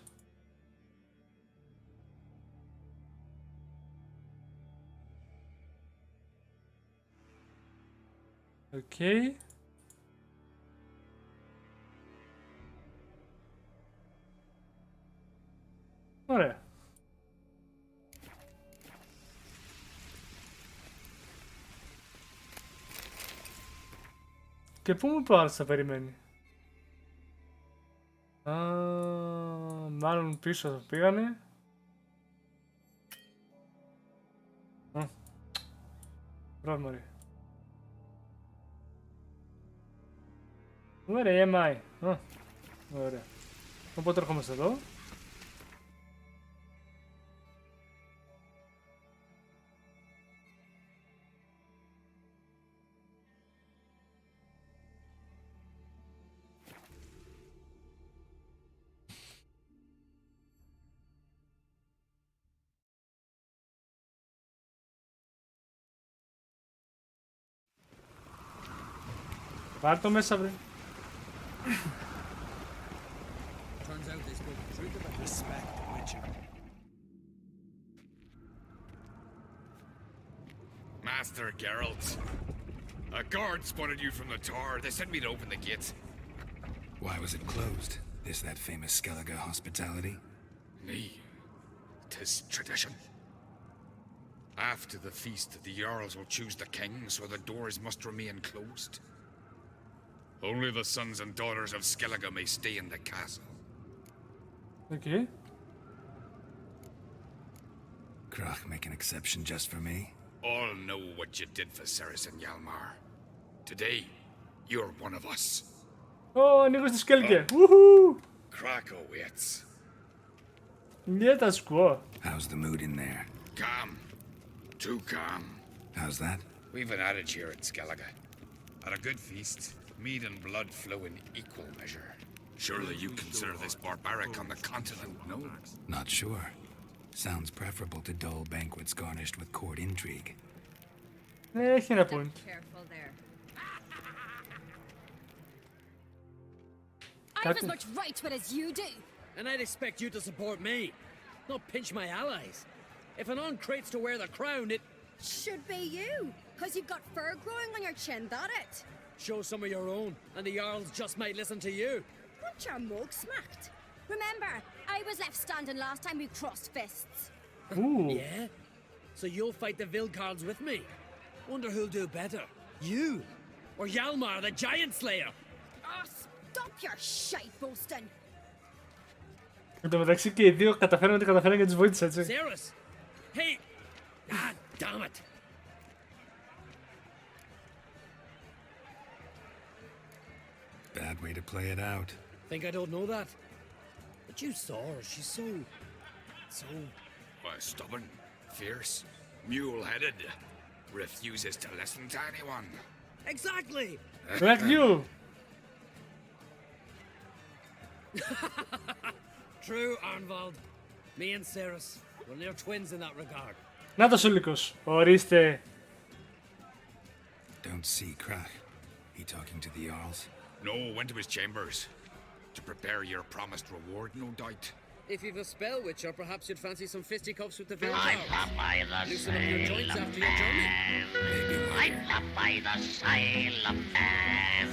A: Okay. Ωραία. Και πού μου πάει θα περιμένει. Μάλλον πίσω θα πήγανε. Πρόβλημα ρε. Ωραία, EMI. Ωραία. Οπότε έρχομαστε εδώ. Πάρ' το μέσα, βρε.
P: Master Geralt, a guard spotted you from the tower. They sent me to open the gate.
C: Why was it closed? Is that famous Skellige hospitality?
P: Me. 'Tis tradition. After the feast, the Jarls will choose the king, so the doors must remain closed. Only the sons and daughters of Skellige may stay in the castle.
A: Okay.
C: Krach make an exception just for me?
P: All know what you did for Ceres and Hjalmar. Today, you're one of us.
A: Oh, ανοίγω στη Skellige. Woohoo!
P: Krach awaits.
A: Yeah, that's cool.
C: How's the mood in there?
P: Calm. Too calm.
C: How's that?
P: We've an adage here at Skellige. At a good feast, mead and blood flow in equal measure. Surely you consider this barbaric on the continent, no?
C: Not sure. Sounds preferable to dull banquets garnished with court intrigue.
A: Έχει ένα point.
M: I have as much right to it as you do.
I: And I'd expect you to support me, not pinch my allies. If an uncrate's to wear the crown, it
K: should be you, because you've got fur growing on your chin, that it?
I: Show some of your own, and the Jarls just might listen to you.
K: Want your mug smacked? Remember, I was left standing last time we crossed fists.
A: Ooh.
I: Yeah? So you'll fight the Vilcards with me? Wonder who'll do better, you or Hjalmar the Giant Slayer?
K: Oh, stop your shite boasting.
A: Εν τω μεταξύ και οι δύο καταφέραν ότι καταφέραν και τους βοήθησα, έτσι.
I: Ceres! Hey! Ah, damn it!
C: Bad way to play it out.
I: Think I don't know that? But you saw her, she's so...
P: Stubborn, fierce, mule-headed, refuses to listen to anyone.
I: Exactly!
A: Like you!
I: True, Arnvald. Me and Ceres, we're near twins in that regard.
A: Να το Σούλικος, ορίστε.
C: Don't see Krach. He talking to the Jarls?
P: No, went to his chambers. To prepare your promised reward, no doubt.
I: If you've a spell witcher, perhaps you'd fancy some fisticuffs with the
N: I'm
I: Vilcards.
N: up by the
I: Loosen up your joints after your journey.
N: I'm up by the Salem man.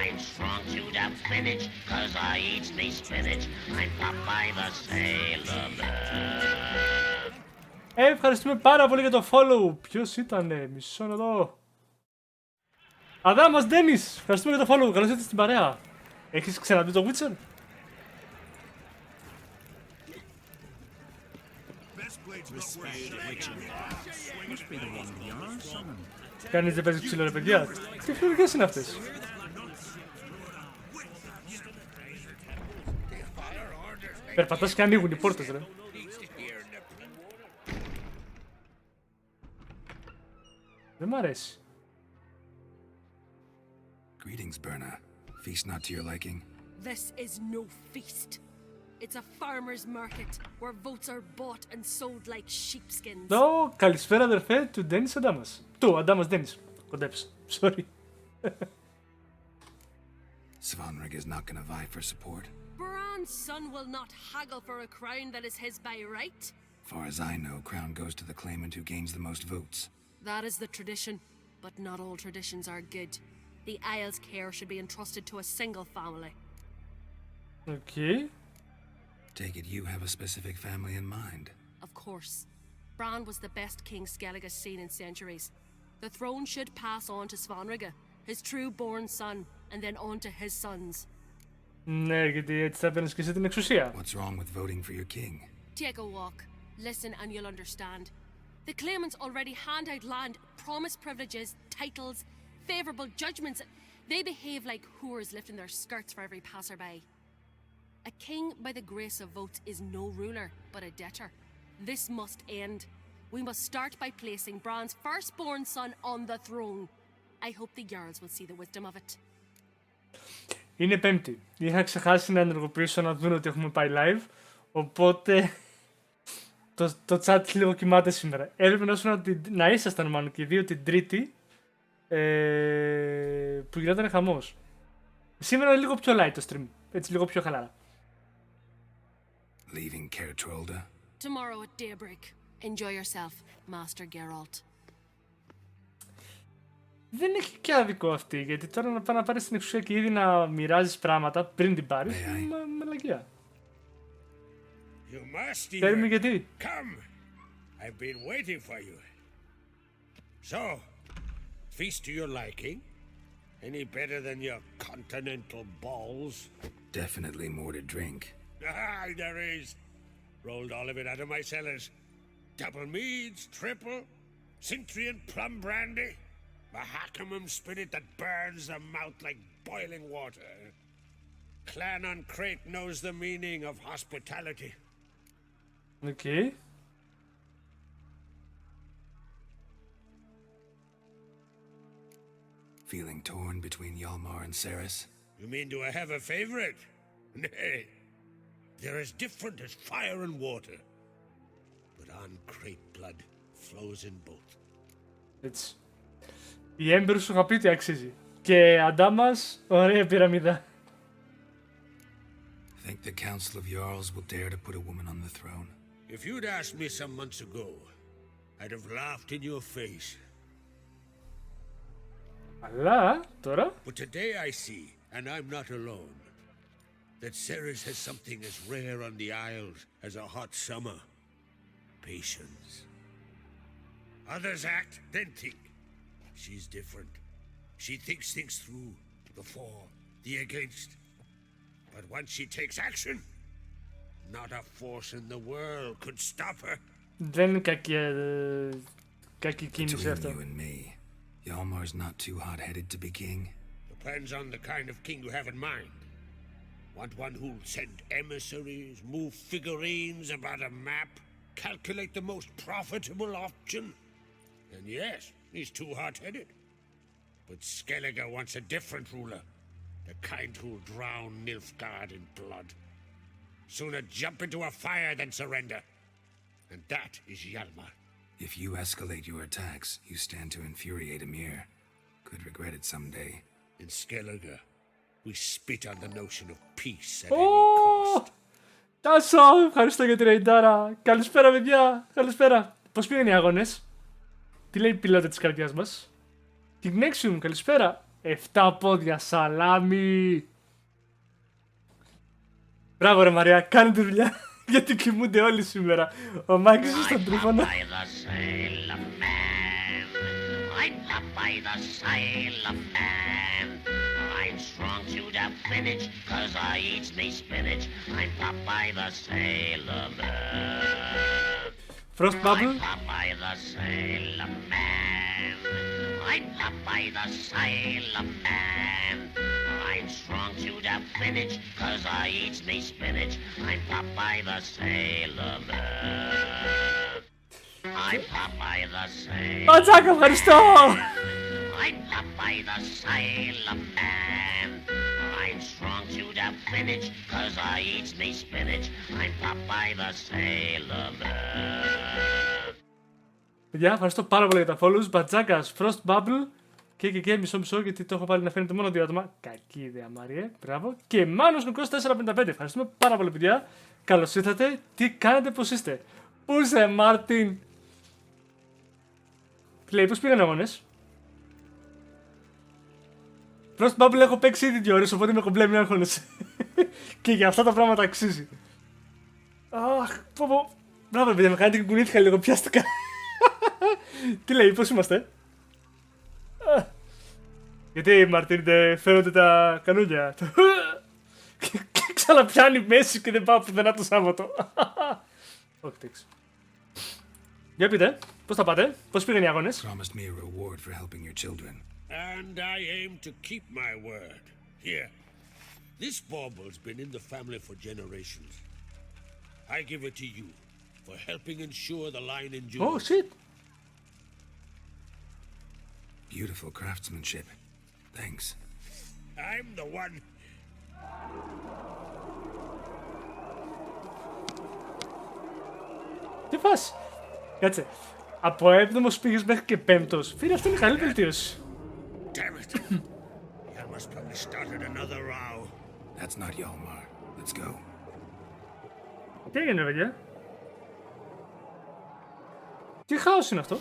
N: I'm strong to the finish, cause I eat me spinach. I'm up by the Salem man.
A: Ευχαριστούμε πάρα πολύ για το follow. Ποιος ήτανε, μισό να δω. Αδάμας Ντένις, ευχαριστούμε για το follow. Καλώς ήρθατε στην παρέα. Έχεις ξαναδεί το Witcher? Κανείς δεν παίζει ξύλο ρε παιδιά. Τι φλουρικές είναι αυτές? Περπατάς και ανοίγουν οι πόρτες ρε. Δεν μ' αρέσει.
C: Greetings, Berna. Feast not to your liking?
Q: This is no feast. It's a farmer's market where votes are bought and sold like sheepskins.
A: No, καλησπέρα αδερφέ του Ντένις Αντάμας. Του Αντάμας Ντένις. Κοντέψα. Sorry.
C: Svanrig is not gonna vie for support?
Q: Bran's son will not haggle for a crown that is his by right.
C: Far as I know, crown goes to the claimant who gains the most votes.
Q: That is the tradition, but not all traditions are good. The Isle's care should be entrusted to a single family.
A: Okay.
C: Take it you have a specific family in mind.
Q: Of course. Bran was the best king Skellig has seen in centuries. The throne should pass on to Svanrige, his true-born son, and then on to his sons.
A: Ναι, γιατί έτσι θα παίρνεις και εσύ την εξουσία.
C: What's wrong with voting for your king?
Q: Take a walk. Listen and you'll understand. The claimants already hand out land, promise privileges, titles, favourable judgments. They behave like whores lifting their skirts for every passerby. A king by the grace of votes is no ruler, but a debtor. This must end. We must start by placing Bran's firstborn son on the throne. I hope the Jarls will see the wisdom of it.
A: Είναι Πέμπτη. Είχα ξεχάσει να ενεργοποιήσω να δουν ότι έχουμε πάει live. Οπότε το chat λίγο κοιμάται σήμερα. Έπρεπε να ήσασταν μάλλον και οι δύο την Τρίτη που γινόταν χαμός. Σήμερα είναι λίγο πιο light το stream. Έτσι λίγο πιο χαλάρα.
C: Leaving Kertrolda?
Q: Tomorrow at daybreak. Enjoy yourself, Master Geralt.
A: Δεν έχει και άδικο αυτή, γιατί τώρα να πάει να πάρεις την εξουσία και ήδη να μοιράζεις πράγματα πριν την πάρεις, μαλακία.
R: You must
A: Παίρνει γιατί.
R: Come! I've been waiting for you. So, feast to your liking? Any better than your continental balls?
C: Definitely more to drink.
R: Ah, there is. Rolled all of it out of my cellars. Double meads, triple, Cintrian plum brandy, Mahakimum spirit that burns the mouth like boiling water. Clan on Crate knows the meaning of hospitality.
A: Okay.
C: Feeling torn between Hjalmar and Ceres?
R: You mean do I have a favorite? Nay. They're as different as fire and water. But on Crate blood flows in both.
A: Έτσι. Η έμπειρος σου είχα πει τι αξίζει. Και Αντάμας, ωραία πυραμίδα.
C: Think the Council of Jarls will dare to put a woman on the throne?
R: If you'd asked me some months ago, I'd have laughed in your face.
A: Αλλά τώρα.
R: But today I see, and I'm not alone, that Ceres has something as rare on the Isles as a hot summer. Patience. Others act, then think. She's different. She thinks things through. The for, the against. But once she takes action, not a force in the world could stop her.
A: Δεν είναι κακή κίνηση αυτό.
C: Between you and me, Hjalmar's not too hot-headed to be king.
R: Depends on the kind of king you have in mind. Want one who'll send emissaries, move figurines about a map, calculate the most profitable option? And yes, he's too hot-headed. But Skellige wants a different ruler. The kind who'll drown Nilfgaard in blood. Sooner jump into a fire than surrender. And that is Hjalmar.
C: If you escalate your attacks, you stand to infuriate Emir. Could regret it someday.
R: In Skellige, we spit on the notion of peace at any cost.
A: Τάσο, ευχαριστώ για τη ρεϊντάρα. Καλησπέρα, παιδιά. Καλησπέρα. Πώς πήγαν οι αγώνες? Τι λέει η πιλότα της καρδιάς μας? Την Nexium, καλησπέρα. 7 πόδια, σαλάμι. Μπράβο ρε Μαρία, κάνε τη δουλειά. Γιατί κοιμούνται όλοι σήμερα. Ο Μάκης στον τρίφωνο.
N: I'm strong to the finish, 'cause I eat me spinach. I'm Popeye the Sailor Man.
A: Frost Bubble.
N: I'm Popeye the Sailor Man. I'm Popeye the Sailor Man. I'm strong to the finish, 'cause I eat me spinach. I'm Popeye the Sailor Man. I'm Popeye the Sailor Man.
A: Πατσάκα, ευχαριστώ.
N: I'm Popeye the Sailor Man. I'm strong to the finish, 'cause I eat me spinach. I'm Popeye the Sailor Man.
A: Παιδιά, ευχαριστώ πάρα πολύ για τα follows. Μπατζάκας, Frost Bubble και μισό γιατί το έχω πάλι να φαίνεται μόνο 2 άτομα. Κακή ιδέα, Μάριε. Μπράβο. Και Μάνος Νουκρός 455. Ευχαριστούμε πάρα πολύ, παιδιά. Καλώς ήρθατε. Τι κάνετε, πώς είστε? Πού είσαι, Μάρτιν? Τι λέει, πώς πήγαν οι αγώνες? Frost Bubble έχω παίξει ήδη 2 ώρες, οπότε με κομπλέμει άγχονες. Και για αυτά τα πράγματα αξίζει. Αχ, πω. Μπράβο, παιδιά, με κάνετε και κουνήθηκα λίγο, πιάστηκα. Τι λέει, πώς είμαστε? Γιατί, Μαρτίν, δεν φαίνονται τα κανόνια? Και ξαναπιάνει μέση και δεν πάω πουθενά το Σάββατο. Όχι, τέξι. Για πείτε, πώς τα πάτε, πώς πήγαν οι αγώνες?
R: And I aim to keep my word. Here, this bauble's been in the family for generations. I give it to you for helping ensure the line endures.
A: Oh, shit.
C: Beautiful craftsmanship. Thanks.
R: I'm the one.
A: Τι φας? Κάτσε. Από 7ος πήγες μέχρι και 5ος. Φίλε, αυτό είναι καλή βελτίωση.
R: Damn it. Hjalmar's probably started another row.
C: That's not Hjalmar. Let's go.
A: Τι έγινε, παιδιά? Τι χάος είναι αυτό?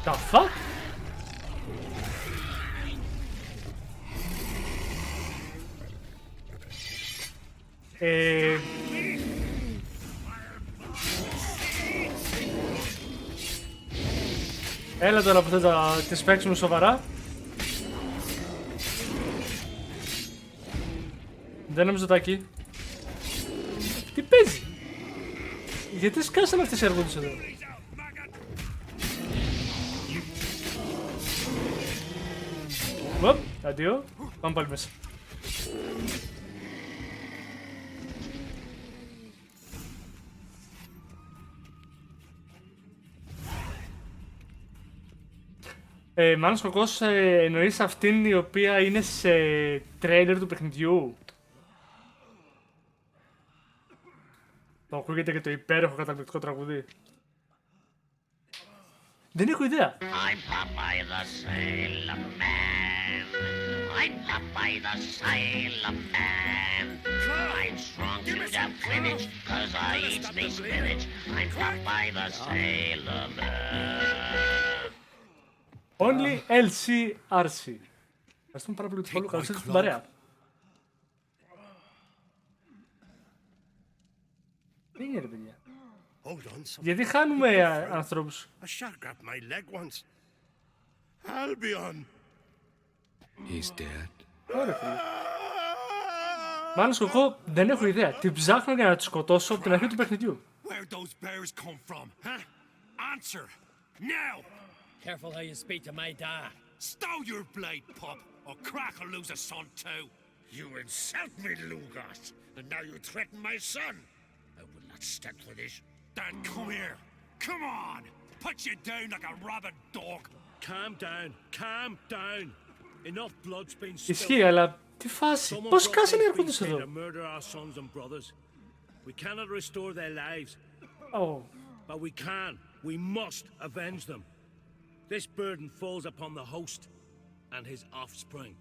A: The fuck? Έλα τώρα που θα τις παίξουμε σοβαρά. Δεν νομίζω τάκι. Τι παίζει? Γιατί σκάσανε αυτές οι αρκούδες εδώ? Οπ, αντίο. Πάμε πάλι μέσα. Μάλλον σκοκός εννοείς αυτήν η οποία είναι σε τρέιλερ του παιχνιδιού. Το ακούγεται και το υπέροχο καταπληκτικό τραγουδί. Δεν έχω ιδέα.
N: I'm Popeye the Sailor Man. I'm Popeye the Sailor Man. I'm strong to the finish, 'cause I eat me spinach. I'm Popeye the Sailor Man.
A: Only LCRC. Ευχαριστούμε πάρα πολύ του follow. Καλώς ήρθατε στην παρέα. Τι είναι ρε παιδιά? Γιατί χάνουμε ανθρώπους?
R: A shark grabbed my leg once. Albion.
C: He's dead.
A: Ωραία φίλε. Μάλλον εγώ δεν έχω ιδέα. Την ψάχνω για να τη σκοτώσω από την αρχή του παιχνιδιού.
R: Where'd those bears come from, huh? Answer, now!
I: Careful how you speak to my dad.
R: Stow your blade, pup, or Crack will lose a son too. You insult me, Lugas, and now you threaten my son. I will not stand for this. Dan, come here. Come on! Put you down like a rabid dog. Calm down, calm down. Enough blood's been spilled.
A: Ισχύει, αλλά τι φάση? Πώς κάσανε οι αρκούδες εδώ?
R: We cannot restore their lives.
A: Oh.
R: But we can. We must avenge them. This burden falls upon the host and his offspring.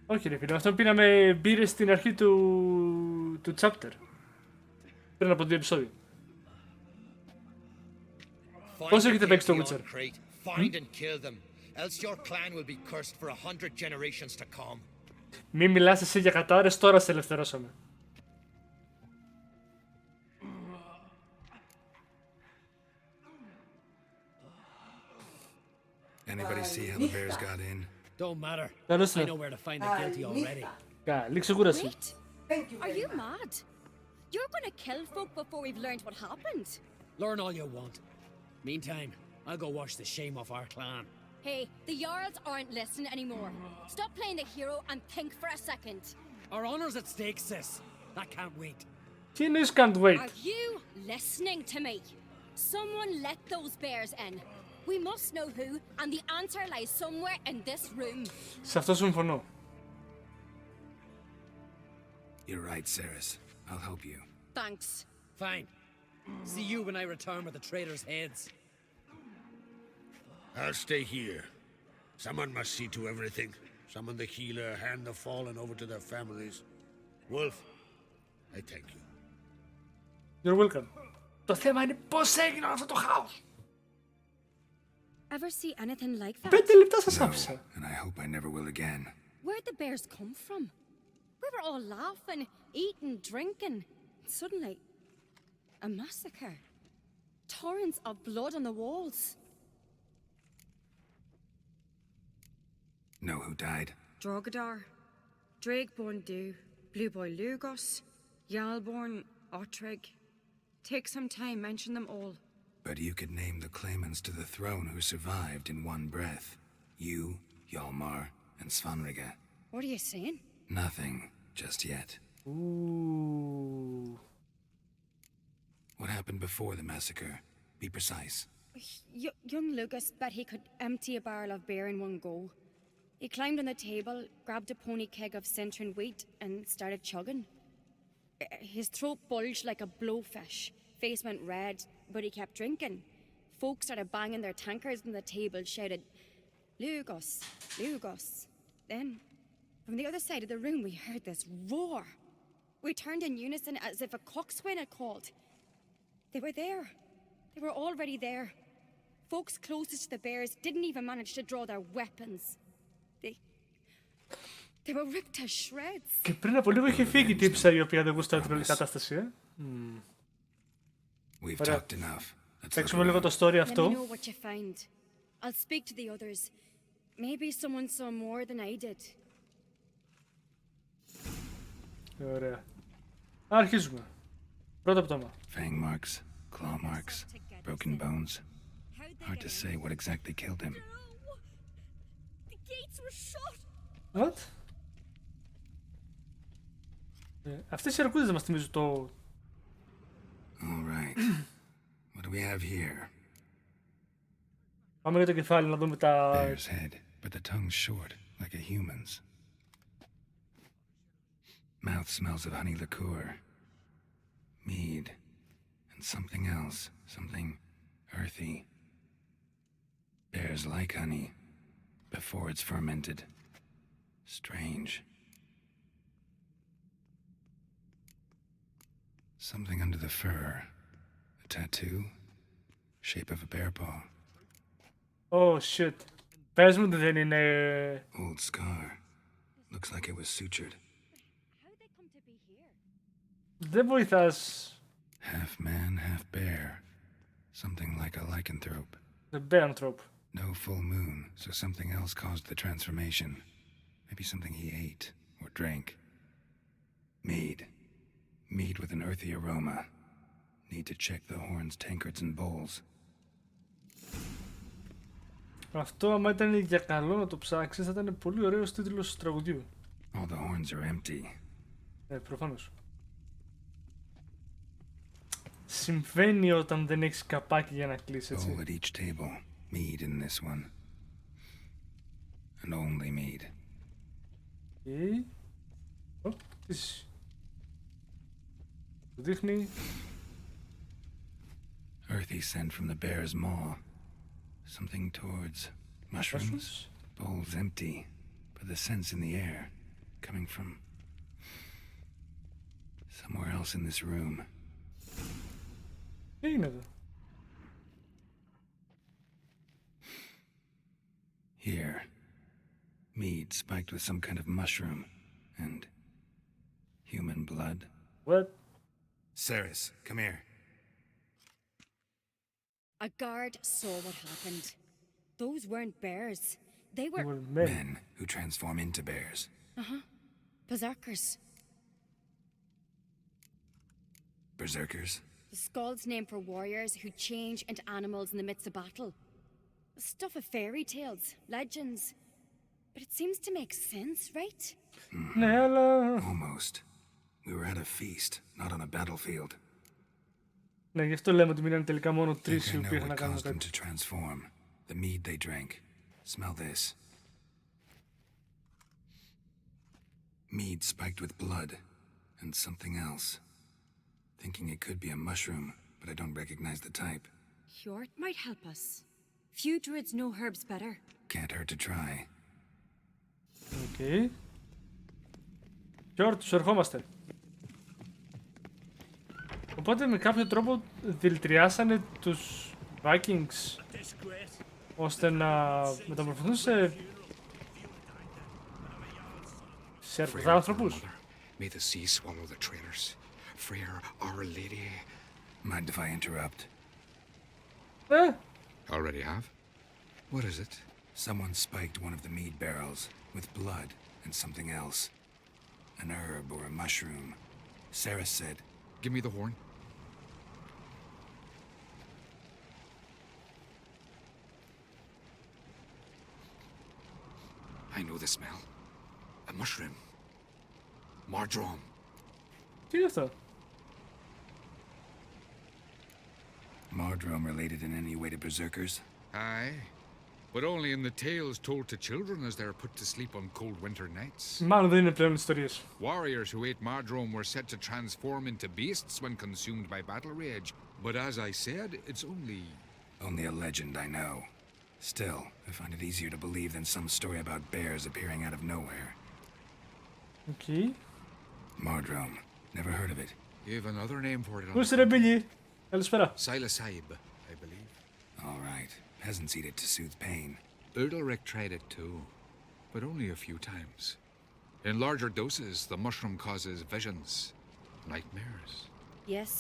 A: Όχι ρε φίλε, αυτό πήραμε μπύρες στην αρχή του chapter. Πριν από 2 επεισόδια. Πώς έχετε παίξει το Witcher?
F: Find and kill them, else your clan will be cursed for 100 generations to come.
A: Μη μιλάς εσύ για κατάρες, τώρα σε ελευθερώσαμε.
C: Anybody see how the bears got in?
I: Don't matter.
A: I
I: know where to find the guilty already.
A: Καλή ξεκούραση.
M: Are you mad? You're gonna kill folk before we've learned what happened.
I: Learn all you want. Meantime, I'll go wash the shame off our clan.
M: Hey, the Jarls aren't listening anymore. Stop playing the hero and think for a second.
I: Our honor's at stake, sis. That can't wait.
A: Teenage can't wait.
M: Are you listening to me? Someone let those bears in. We must know who, and the answer lies somewhere in this room.
A: Σε αυτό συμφωνώ.
C: You're right, Ceres. I'll help you.
M: Thanks.
I: Fine. See you when I return with the traitors' heads.
R: I'll stay here. Someone must see to everything. Summon the healer, hand the fallen over to their families. Wolf, I thank you.
A: You're welcome. Το θέμα είναι πώς έγινε αυτό το χάος.
K: Ever see anything like that?
A: 5 λεπτά σας άφησα.
C: And I hope I never will again.
M: Where'd the bears come from? We were all laughing, eating, drinking. Suddenly, a massacre. Torrents of blood on the walls.
C: Know who died?
K: Drogadar, Drakeborn Du, Blueboy Lugos, Yalborn, Ottrig. Take some time, mention them all.
C: But you could name the claimants to the throne who survived in one breath. You, Hjalmar, and Svanrige.
K: What are you saying?
C: Nothing, just yet.
A: Ooh.
C: What happened before the massacre? Be precise.
K: Young Lucas bet he could empty a barrel of beer in one go. He climbed on the table, grabbed a pony keg of Cintron wheat, and started chugging. His throat bulged like a blowfish. Face went red, but he kept drinking. Folks started banging their tankards on the table, shouted, Lugos, Lugos. Then, from the other side of the room, we heard this roar. We turned in unison as if a coxswain had called. They were there. They were already there. Folks closest to the bears didn't even manage to draw their weapons. They were ripped to shreds.
A: Και πριν από λίγο είχε φύγει η τύψα η οποία δεν γούσταρε την όλη κατάσταση, Ωραία. Παίξουμε λίγο το story αυτό.
K: Let me know what you find. I'll speak to the others. Maybe someone saw more than I did.
A: Ωραία. Αρχίζουμε. Πρώτο πτώμα.
C: Fang marks, claw marks, broken bones. Hard to say what exactly killed him.
M: The gates were shut.
A: What? Αυτές οι αρκούδες δεν μας θυμίζουν το...
C: All right. What do we have here?
A: Πάμε για το κεφάλι να δούμε τα...
C: Bear's head, but the tongue's short, like a human's. Mouth smells of honey liqueur, mead, and And something else, something earthy. Bears like honey before it's fermented. Strange. Something under the fur. A tattoo. Shape of a bear paw.
A: Oh shit. Πες μου ότι δεν είναι...
C: Old scar. Looks like it was sutured.
A: Δεν βοηθάς.
C: Half man, half bear. Something like a lycanthrope.
A: The Beanthrope.
C: No full moon, so something else caused the transformation. Maybe something he ate or drank. Mead. Mead with an earthy aroma. Need to check the horns, tankards and bowls.
A: Αυτό άμα ήταν για καλό να το ψάξεις θα ήταν πολύ ωραίος τίτλος του τραγουδιού.
C: All the horns are empty.
A: Προφανώς. Συμβαίνει όταν δεν έχεις καπάκι για να κλείσεις, έτσι.
C: Bowl at each table. Mead in this one. And only mead.
A: Και... τι του δείχνει.
C: Earthy scent from the bear's maw. Something towards mushrooms. Bowl's empty, but the scent's in the air. Coming from somewhere else in this room.
A: Τι είναι εδώ?
C: Here. Mead spiked with some kind of mushroom. And human blood.
A: What?
C: Ceres, come here.
K: A guard saw what happened. Those weren't bears. They were
C: men who transform into bears.
K: Uh-huh. Berserkers.
C: Berserkers?
K: The Skald's name for warriors who change into animals in the midst of battle. Stuff of fairy tales, legends. But it seems to make sense, right?
C: Almost. We were at a feast, not on a battlefield.
A: Ναι, γι' αυτό λέμε ότι μείναν τελικά μόνο τρεις οι οποίοι είχαν να κάνουν
C: κάτι. To transform. The mead they drank. Smell this. Mead spiked with blood and something else. Thinking it could be a mushroom, but I don't recognize the type.
K: Hjort might help us. Few druids know herbs better.
C: Can't hurt to try.
A: Okay. Hjort, τους ερχόμαστε. Οπότε με κάποιο τρόπο δηλητριάσανε τους Vikings ώστε να μεταμορφωθούν σε αρκουδάνθρωπους.
P: May the sea swallow the traitors. Freyr, Our Lady.
C: Mind if I interrupt?
P: Already have? What is it?
C: Someone spiked one of the mead barrels with blood and something else. An herb or a mushroom. Sarah said,
P: give me the horn. I know the smell. A mushroom. Mardrome.
A: Τι είναι αυτό?
C: Mardrome related in any way to berserkers?
P: Aye, but only in the tales told to children as they're put to sleep on cold winter nights.
A: Μάλλον δεν είναι πλέον ιστορίες.
P: Warriors who ate Mardrome were said to transform into beasts when consumed by battle rage. But as I said, it's only...
C: Only a legend, I know. Still, I find it easier to believe than some story about bears appearing out of nowhere.
A: Okay.
C: Mardrome. Never heard of it.
P: You have another name for it.
A: Πού είσαι ρε Μπίλι? Καλησπέρα.
P: Psilocybe, I believe.
C: All right. Peasants eat it to soothe pain.
P: Udalric tried it too, but only a few times. In larger doses, the mushroom causes visions, nightmares.
K: Yes,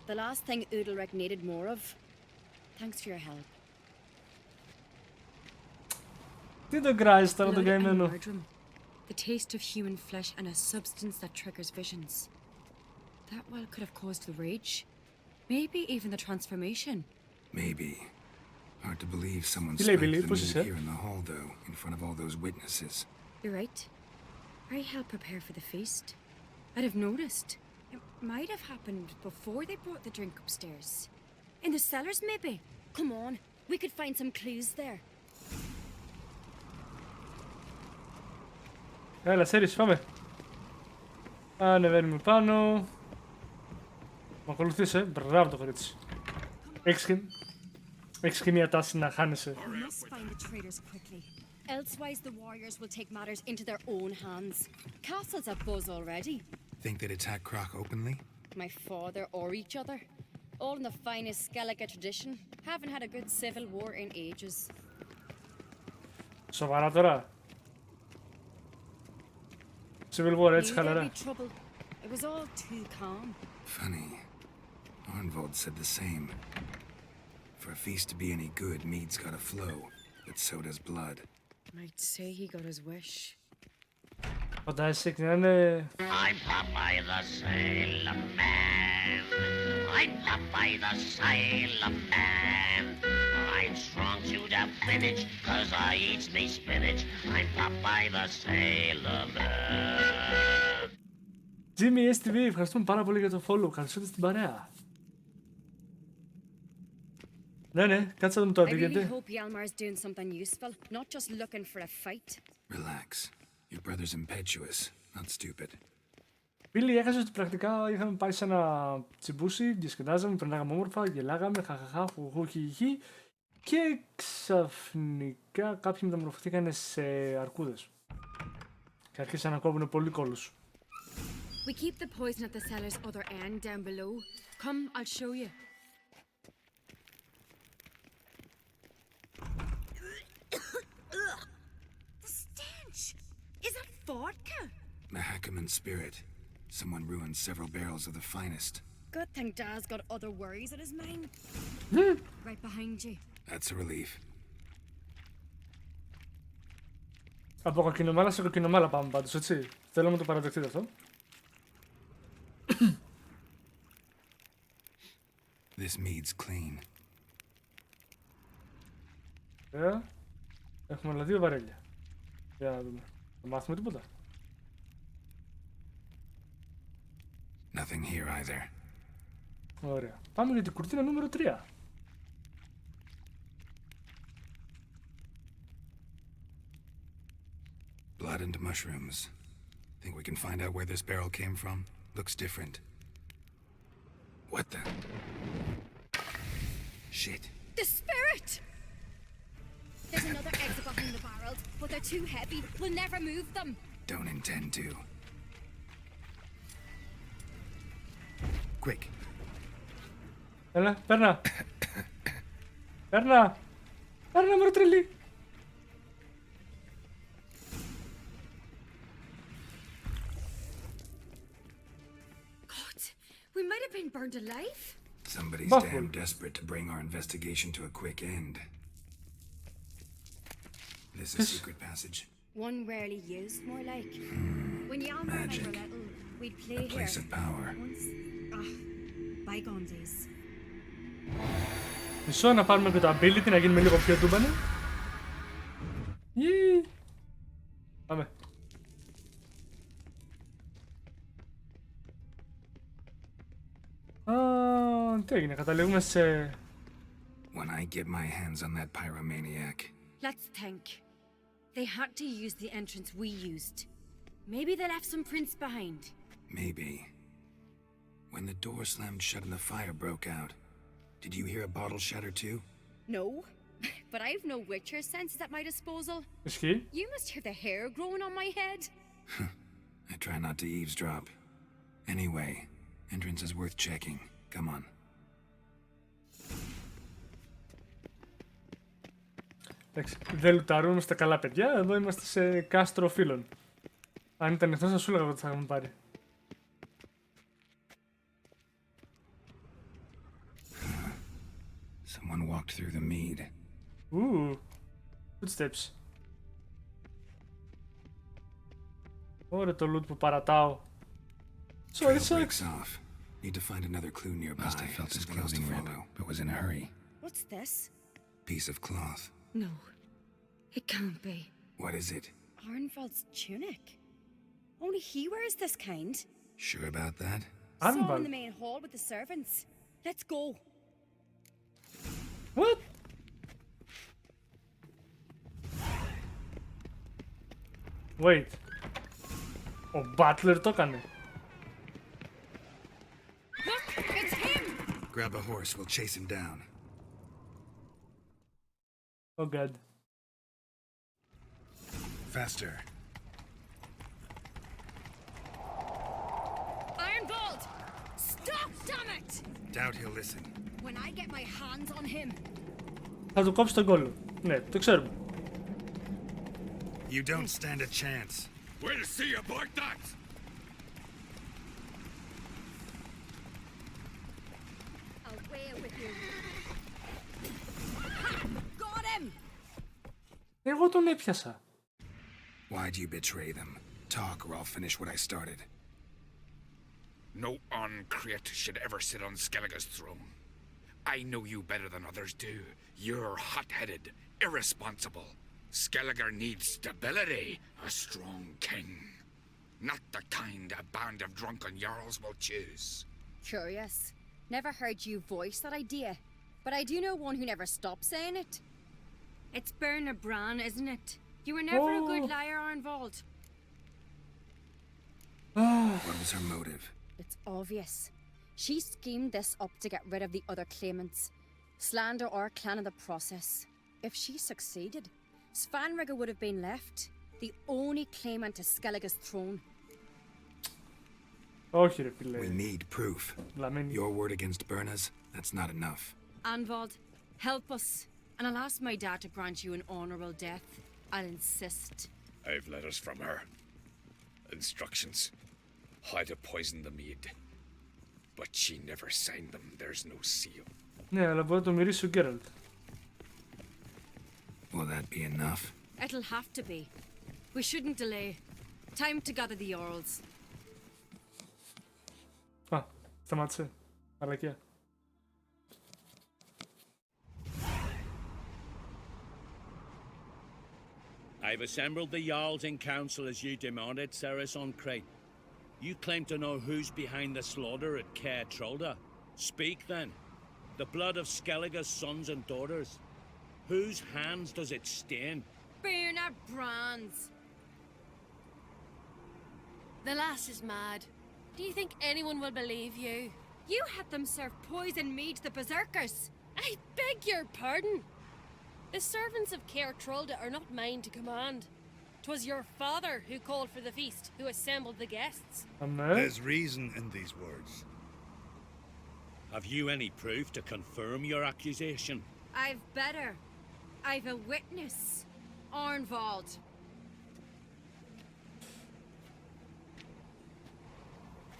K: the last thing Udalric needed more of. Thanks for your help.
A: Τι το κράζεις τώρα τον καημένο?
K: The taste of human flesh and a substance that triggers visions. That well could have caused the rage. Maybe even the transformation.
C: Maybe. Hard to believe someone spiked the meat here in the hall, though, in front of all those witnesses.
K: You're right. I helped prepare for the feast. I'd have noticed. It might have happened before they brought the drink upstairs. In the cellars, maybe. Come on, we could find some clues there.
A: Έλα, Σέρις, πάμε. Ανεβαίνουμε πάνω. Μ' ακολουθήσε, μπράβο το κορίτσι. Έχεις και μια τάση να χάνεσαι.
K: We must find the traitors quickly. Elsewise, the warriors will take matters into their own hands. Castle's abuzz already.
C: Think they'd attack Croc openly?
K: My father or each other. All in the finest Skellige tradition. Haven't had a good civil war in ages.
A: Σοβαρά τώρα. Civil War έτσι
K: Knew there'd
A: χαλαρά.
K: be trouble. It was all too calm.
C: Funny. Arnvold said the same. For a feast to be any good, mead's gotta flow, but so does blood.
K: I'd say he got his wish.
A: Φαντάζεσαι και να είναι...
N: I'm Popeye the Sailor Man. I'm Popeye the Sailor Man. I'm strong to the finish, 'cause I eat me spinach. I'm Popeye the Sailor Man.
A: Jimmy STV, ευχαριστούμε πάρα πολύ για το follow. Καλώς ήρθατε στην παρέα. Ναι, κάτσε να μου το
K: I really
A: αντίγεται.
K: hope Hjalmar's doing something useful, not just looking for a fight.
C: Relax. Your brother's impetuous, not stupid.
A: Πίλη, έχασε ότι πρακτικά είχαμε πάει σε ένα τσιμπούσι, διασκεδάζαμε, περνάγαμε όμορφα, γελάγαμε, χαχαχά, χουχουχιχι και ξαφνικά κάποιοι μεταμορφωθήκαν σε αρκούδες. Και άρχισαν να κόβουν πολύ κόλλους.
M: We keep the poison at the cellar's other end down below. Come, I'll show you.
K: The stench! Is that vodka?
C: The Hackerman spirit. Someone ruined several barrels of the finest.
K: Good thing Dad's got other worries on his mind. Right behind you.
C: That's a relief.
A: Από κοκκινομάλα σε κοκκινομάλα πάμε πάντως, έτσι. Θέλω να το παραδεχτείτε αυτό.
C: This mead's clean.
A: Έχουμε άλλα 2 βαρέλια. Για να δούμε. Θα μάθουμε τίποτα.
C: Nothing here either.
A: Ωραία. Πάμε για την κουρτίνα νούμερο 3.
C: Blood and mushrooms. Think we can find out where this barrel came from? Looks different. What the? Shit.
K: The spirit! There's another exit behind the barrels, but they're too heavy. We'll never move them.
C: Don't intend to. Quick.
A: Έλα, παίρνα. Παίρνα. Παίρνα, μωρό τρελή.
M: God, we might have been burned alive.
C: Somebody's damn desperate to bring our investigation to a quick end. This is a secret passage.
K: One rarely used, more like. When Hjalmar and I were little, we'd play
C: A place
K: here.
C: of power.
K: Once. Bygone days.
A: Μισό να πάρουμε και το ability να γίνουμε λίγο πιο τούμπανοι. Πάμε. Τι έγινε, καταλήγουμε σε...
C: When I get my hands on that pyromaniac.
K: Let's think. They had to use the entrance we used. Maybe they left some prints behind.
C: Maybe. When the door slammed shut and the fire broke out, did you hear a bottle shatter too?
K: No, but I've no Witcher senses at my disposal.
A: Ισχύει.
K: You must hear the hair growing on my head.
C: I try not to eavesdrop. Anyway, entrance is worth checking. Come on.
A: Εντάξει, δεν λουταρούμε στα καλά παιδιά, εδώ είμαστε σε κάστρο φίλων. Αν ήταν εχθρός θα σου έλεγα ότι θα είχαμε πάρει.
C: Someone walked through the mead.
A: Footsteps. Ωραία το loot που παρατάω.
C: Trail breaks off. Need to find another clue nearby. Must have felt his clothing follow, but was in a hurry.
K: What's this?
C: Piece of cloth.
K: No, it can't be.
C: What is it?
K: Arnvald's tunic. Only he wears this kind.
C: Sure about that?
K: Saw him in the main hall with the servants. Let's go.
A: What? Wait. Ο Butler το έκανε.
K: Look, it's
C: Grab a horse, we'll chase him down.
A: Oh god.
C: Faster.
M: Ironbolt! Stop, damn it!
C: Doubt he'll listen.
M: When I get my hands on him.
A: Θα του κόψει τον κόλλο. Ναι, το ξέρουμε.
C: You don't stand a chance.
P: We'll see about that!
M: Away with you. Got him!
A: Εγώ τον έπιασα.
C: Why'd you betray them? Talk or I'll finish what I started.
P: No Uncreate should ever sit on Skellige's throne. I know you better than others do. You're hot-headed, irresponsible. Skellige needs stability, a strong king. Not the kind a band of drunken jarls will choose.
M: Curious. Never heard you voice that idea. But I do know one who never stops saying it. It's Bernard Bran, isn't it? You were never a good liar, Arnvald.
C: What was her motive?
M: It's obvious. She schemed this up to get rid of the other claimants. Slander our clan in the process. If she succeeded, Svanrige would have been left, the only claimant to Skellige's throne.
A: Όχι ρε φίλε.
C: We need proof. Your word against Berna's, that's not enough.
M: Anvald, help us, and I'll ask my dad to grant you an honorable death. I'll insist.
P: I've letters from her. Instructions. How to poison the mead. But she never signed them. There's no seal.
A: Ναι, αλλά μπορεί να το μυρίσει ο Γκέραλτ.
C: Will that be enough?
M: It'll have to be. We shouldn't delay. Time to gather the Jarls.
A: Α, σταμάτησε. Μαλακιά.
S: I've assembled the Jarls in council as you demanded, Ceres on Crate. You claim to know who's behind the slaughter at Caer Trolda. Speak then. The blood of Skellige's sons and daughters. Whose hands does it stain?
M: Bernard Bran's.
Q: The lass is mad. Do you think anyone will believe you?
M: You had them serve poison mead to the berserkers.
Q: I beg your pardon. The servants of Caer Trolda are not mine to command. 'Twas your father who called for the feast, who assembled the guests.
R: There's reason in these words.
S: Have you any proof to confirm your accusation?
M: I've better. I've a witness. Arnvald.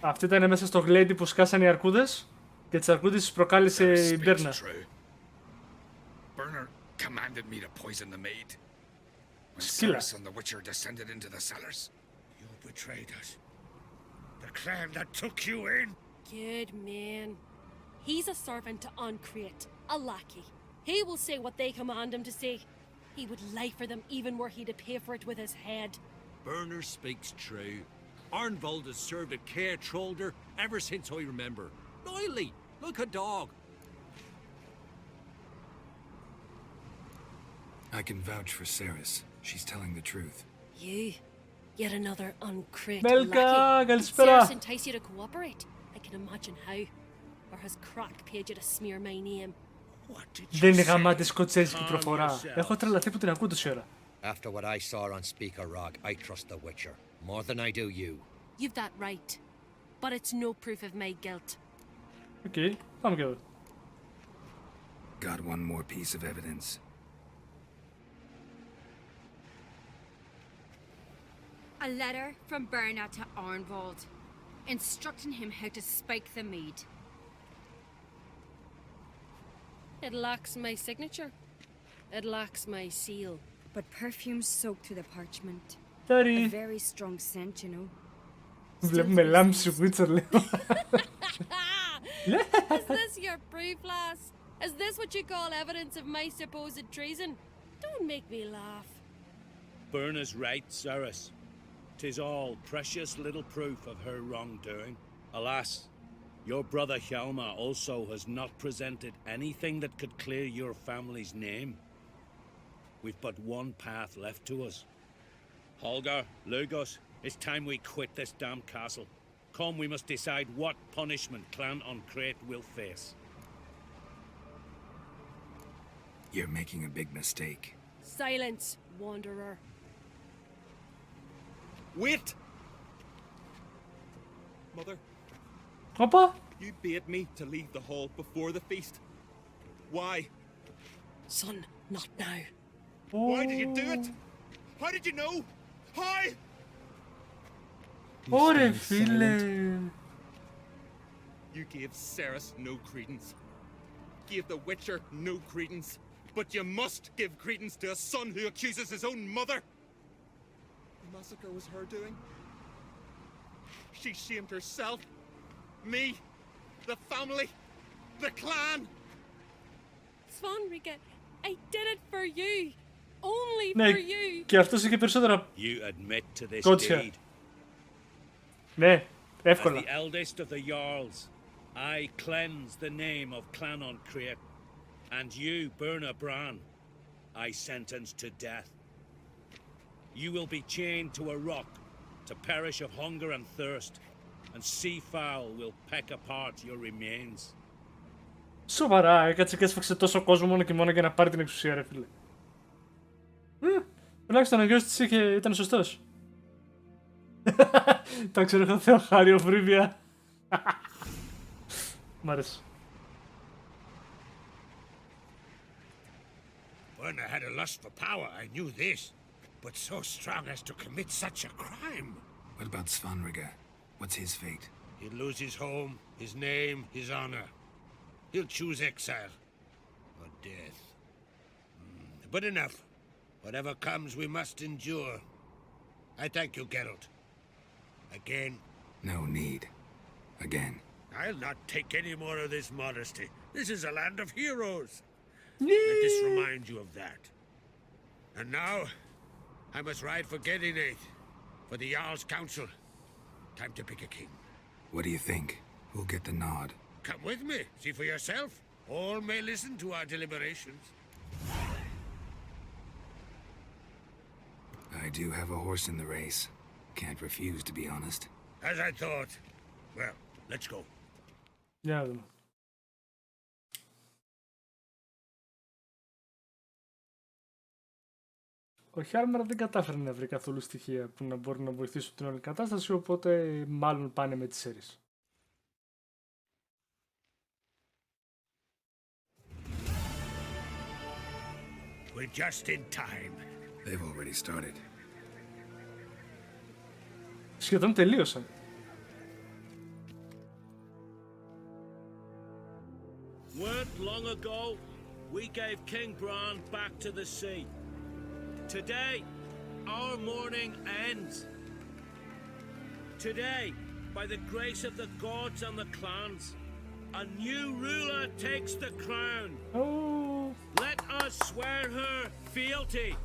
A: Αυτή ήταν μέσα στο γλέντι που σκάσαν οι αρκούδες και τις αρκούδες τις προκάλεσε η Μπέρνα.
P: Bernard commanded me to poison the maid. When
A: Skilla.
P: Ceres and the Witcher descended into the cellars.
R: You betrayed us. The clan that took you in.
Q: Good man. He's a servant to Uncreate, a lackey. He will say what they command him to say. He would lie for them even were he to pay for it with his head.
T: Bernard speaks true. Arnvald has served at Caer Trolda ever since I remember. Loyally, like a dog.
C: I can vouch for Ceres. She's telling the truth.
Q: You? Yet another Uncreate
A: Belka,
Q: lackey.
A: καλησπέρα.
Q: Ceres entice you to cooperate? I can imagine how. Or has Crack paid you to smear my name?
A: Δεν είναι γαμάτη σκοτσέζικη προφορά. Έχω τρελαθεί που την ακούω τόση ώρα.
F: After what I saw on Speaker Rock, I trust the Witcher more than I do you.
Q: You've that right. But it's no proof of my guilt.
A: Οκ, πάμε και εδώ.
C: Got one more piece of evidence.
M: A letter from Bernard to Arnvald, instructing him how to spike the mead.
Q: It lacks my signature. It lacks my seal.
M: But perfume soaked through the parchment.
A: Sorry.
M: A very strong scent, you know.
A: Βλέπουμε λάμψη Witcher, λέω.
Q: Is this your proof, lass? Is this what you call evidence of my supposed treason? Don't make me laugh.
S: Berna's right, Ceres. 'Tis all precious little proof of her wrongdoing. Alas, your brother Hjalmar also has not presented anything that could clear your family's name. We've but one path left to us. Holger, Lugos, it's time we quit this damn castle. Come, we must decide what punishment Clan Uncreate will face.
C: You're making a big mistake.
Q: Silence, wanderer.
T: Wait! Mother,
A: Opa!
T: you bade me to leave the hall before the feast. Why?
Q: Son, not now.
T: Why did you do it? How did you know? How?
A: Ωρε φίλε.
T: You gave Ceres no credence. Gave the Witcher no credence. But you must give credence to a son who accuses his own mother. The massacre was her doing. She shamed herself, me, the family, the clan.
Q: Svanrika, I did it for you. Only
A: Ναι,
Q: for you.
A: και αυτός είχε περισσότερα
S: You admit to this
A: κότσια.
S: deed.
A: Ναι,
S: As
A: εύκολα.
S: the eldest of the Jarls, I cleanse the name of Clan on Crete, and you, Burna Bran, I sentence to death. You will be chained to a rock to perish of hunger and thirst, and seafowl will peck apart your remains.
A: Σοβαρά, έκατσε και έσφαξε τόσο κόσμο μόνο και μόνο για να πάρει την εξουσία, ρε φίλε. Τουλάχιστον ο γιος της ήταν σωστός. Τα ξέρω εγώ, Θεοχάριο Φρίβια. Μ' αρέσει.
R: Burna had a lust for power, I knew this. But so strong as to commit such a crime.
C: What about Svanrika? What's his fate?
R: He'll lose his home, his name, his honor. He'll choose exile or death. But enough. Whatever comes, we must endure. I thank you, Geralt. Again.
C: No need. Again.
R: I'll not take any more of this modesty. This is a land of heroes. Let this remind you of that. And now, I must ride for Gedinate, for the Jarl's Council. Time to pick a king.
C: What do you think? Who'll get the nod?
R: Come with me, see for yourself. All may listen to our deliberations.
C: I do have a horse in the race. Can't refuse, to be honest.
R: As I thought. Well, let's go.
A: Για να δούμε. Ο Χιάλμαρ δεν κατάφερε να βρει καθόλου στοιχεία που να μπορούν να βοηθήσουν την όλη κατάσταση, οπότε μάλλον πάνε με τις σέρις.
R: We're just in time.
C: They've already started.
A: Σχεδόν τελείωσαν.
S: Weren't long ago, we gave King Bran back to the sea. Today, our mourning ends. Today, by the grace of the gods and the clans, a new ruler takes the crown.
A: Oh.
S: Let us swear her fealty.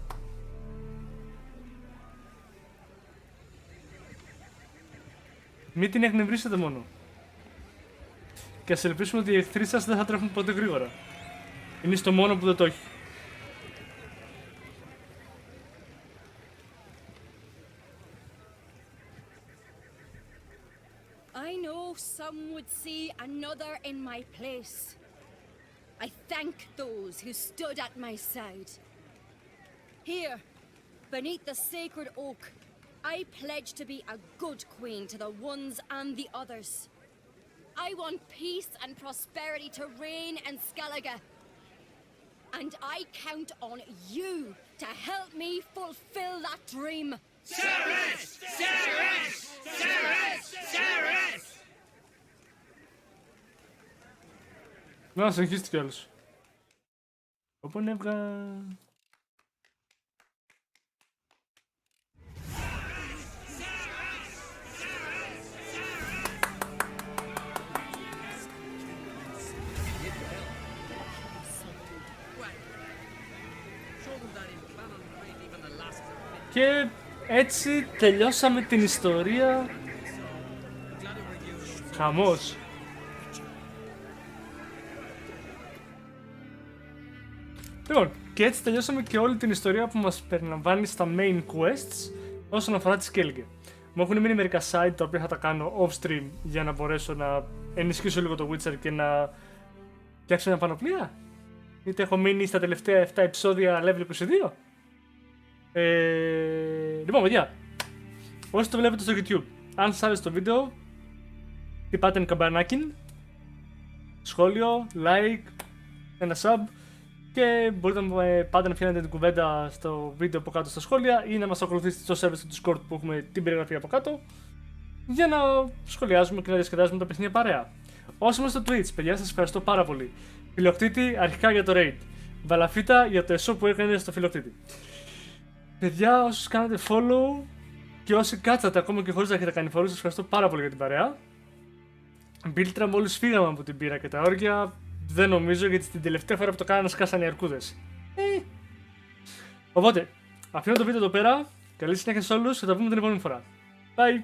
A: Μην την εκνευρίσετε μόνο. Και ας ελπίσουμε ότι οι εχθροί σας δεν θα τρέχουν ποτέ γρήγορα. Είναι στο μόνο που δεν το έχει.
M: I know some would see another in my place. I thank those who stood at my side. Here, beneath the sacred oak, I pledge to be a good queen to the ones and the others. I want peace and prosperity to reign in Skellige. And I count on you to help me fulfill that dream.
R: Ceres! Ceres! Ceres! Ceres!
A: Να, συνεχίστηκε άλλος. Όπου νεύγα. Και έτσι τελειώσαμε την ιστορία. Χαμός. Λοιπόν, και έτσι τελειώσαμε και όλη την ιστορία που μας περιλαμβάνει στα main quests όσον αφορά τη Skellige. Μου έχουν μείνει μερικά side τα οποία θα τα κάνω off stream για να μπορέσω να ενισχύσω λίγο το Witcher και να φτιάξω μια πανοπλία. είτε έχω μείνει στα τελευταία 7 επεισόδια level 22. Λοιπόν, παιδιά, όσοι το βλέπετε στο YouTube, αν σας άρεσε το βίντεο, χτυπάτε ένα καμπανάκι, σχόλιο, like, ένα sub και μπορείτε πάντα να φτιάχνετε την κουβέντα στο βίντεο από κάτω στα σχόλια ή να μας ακολουθήσετε στο server στο Discord που έχουμε την περιγραφή από κάτω για να σχολιάζουμε και να διασκεδάζουμε τα παιχνίδια παρέα. Όσοι είμαστε στο Twitch, παιδιά, σας ευχαριστώ πάρα πολύ. Φιλοκτήτη αρχικά για το raid, Βαλαφίτα για το εσώ που έκανε στο Φιλοκτήτη. Παιδιά, όσους κάνετε follow και όσοι κάτσατε ακόμα και χωρίς να έχετε κάνει follow, σας ευχαριστώ πάρα πολύ για την παρέα. Μπίλτρα, μόλις φύγαμε από την πύρα και τα όργια, δεν νομίζω, γιατί την τελευταία φορά που το κάνανε σκάσανε οι αρκούδες. Οπότε, αφήνω το βίντεο εδώ πέρα. Καλή συνέχεια σε όλους και θα τα πούμε την επόμενη φορά. Bye!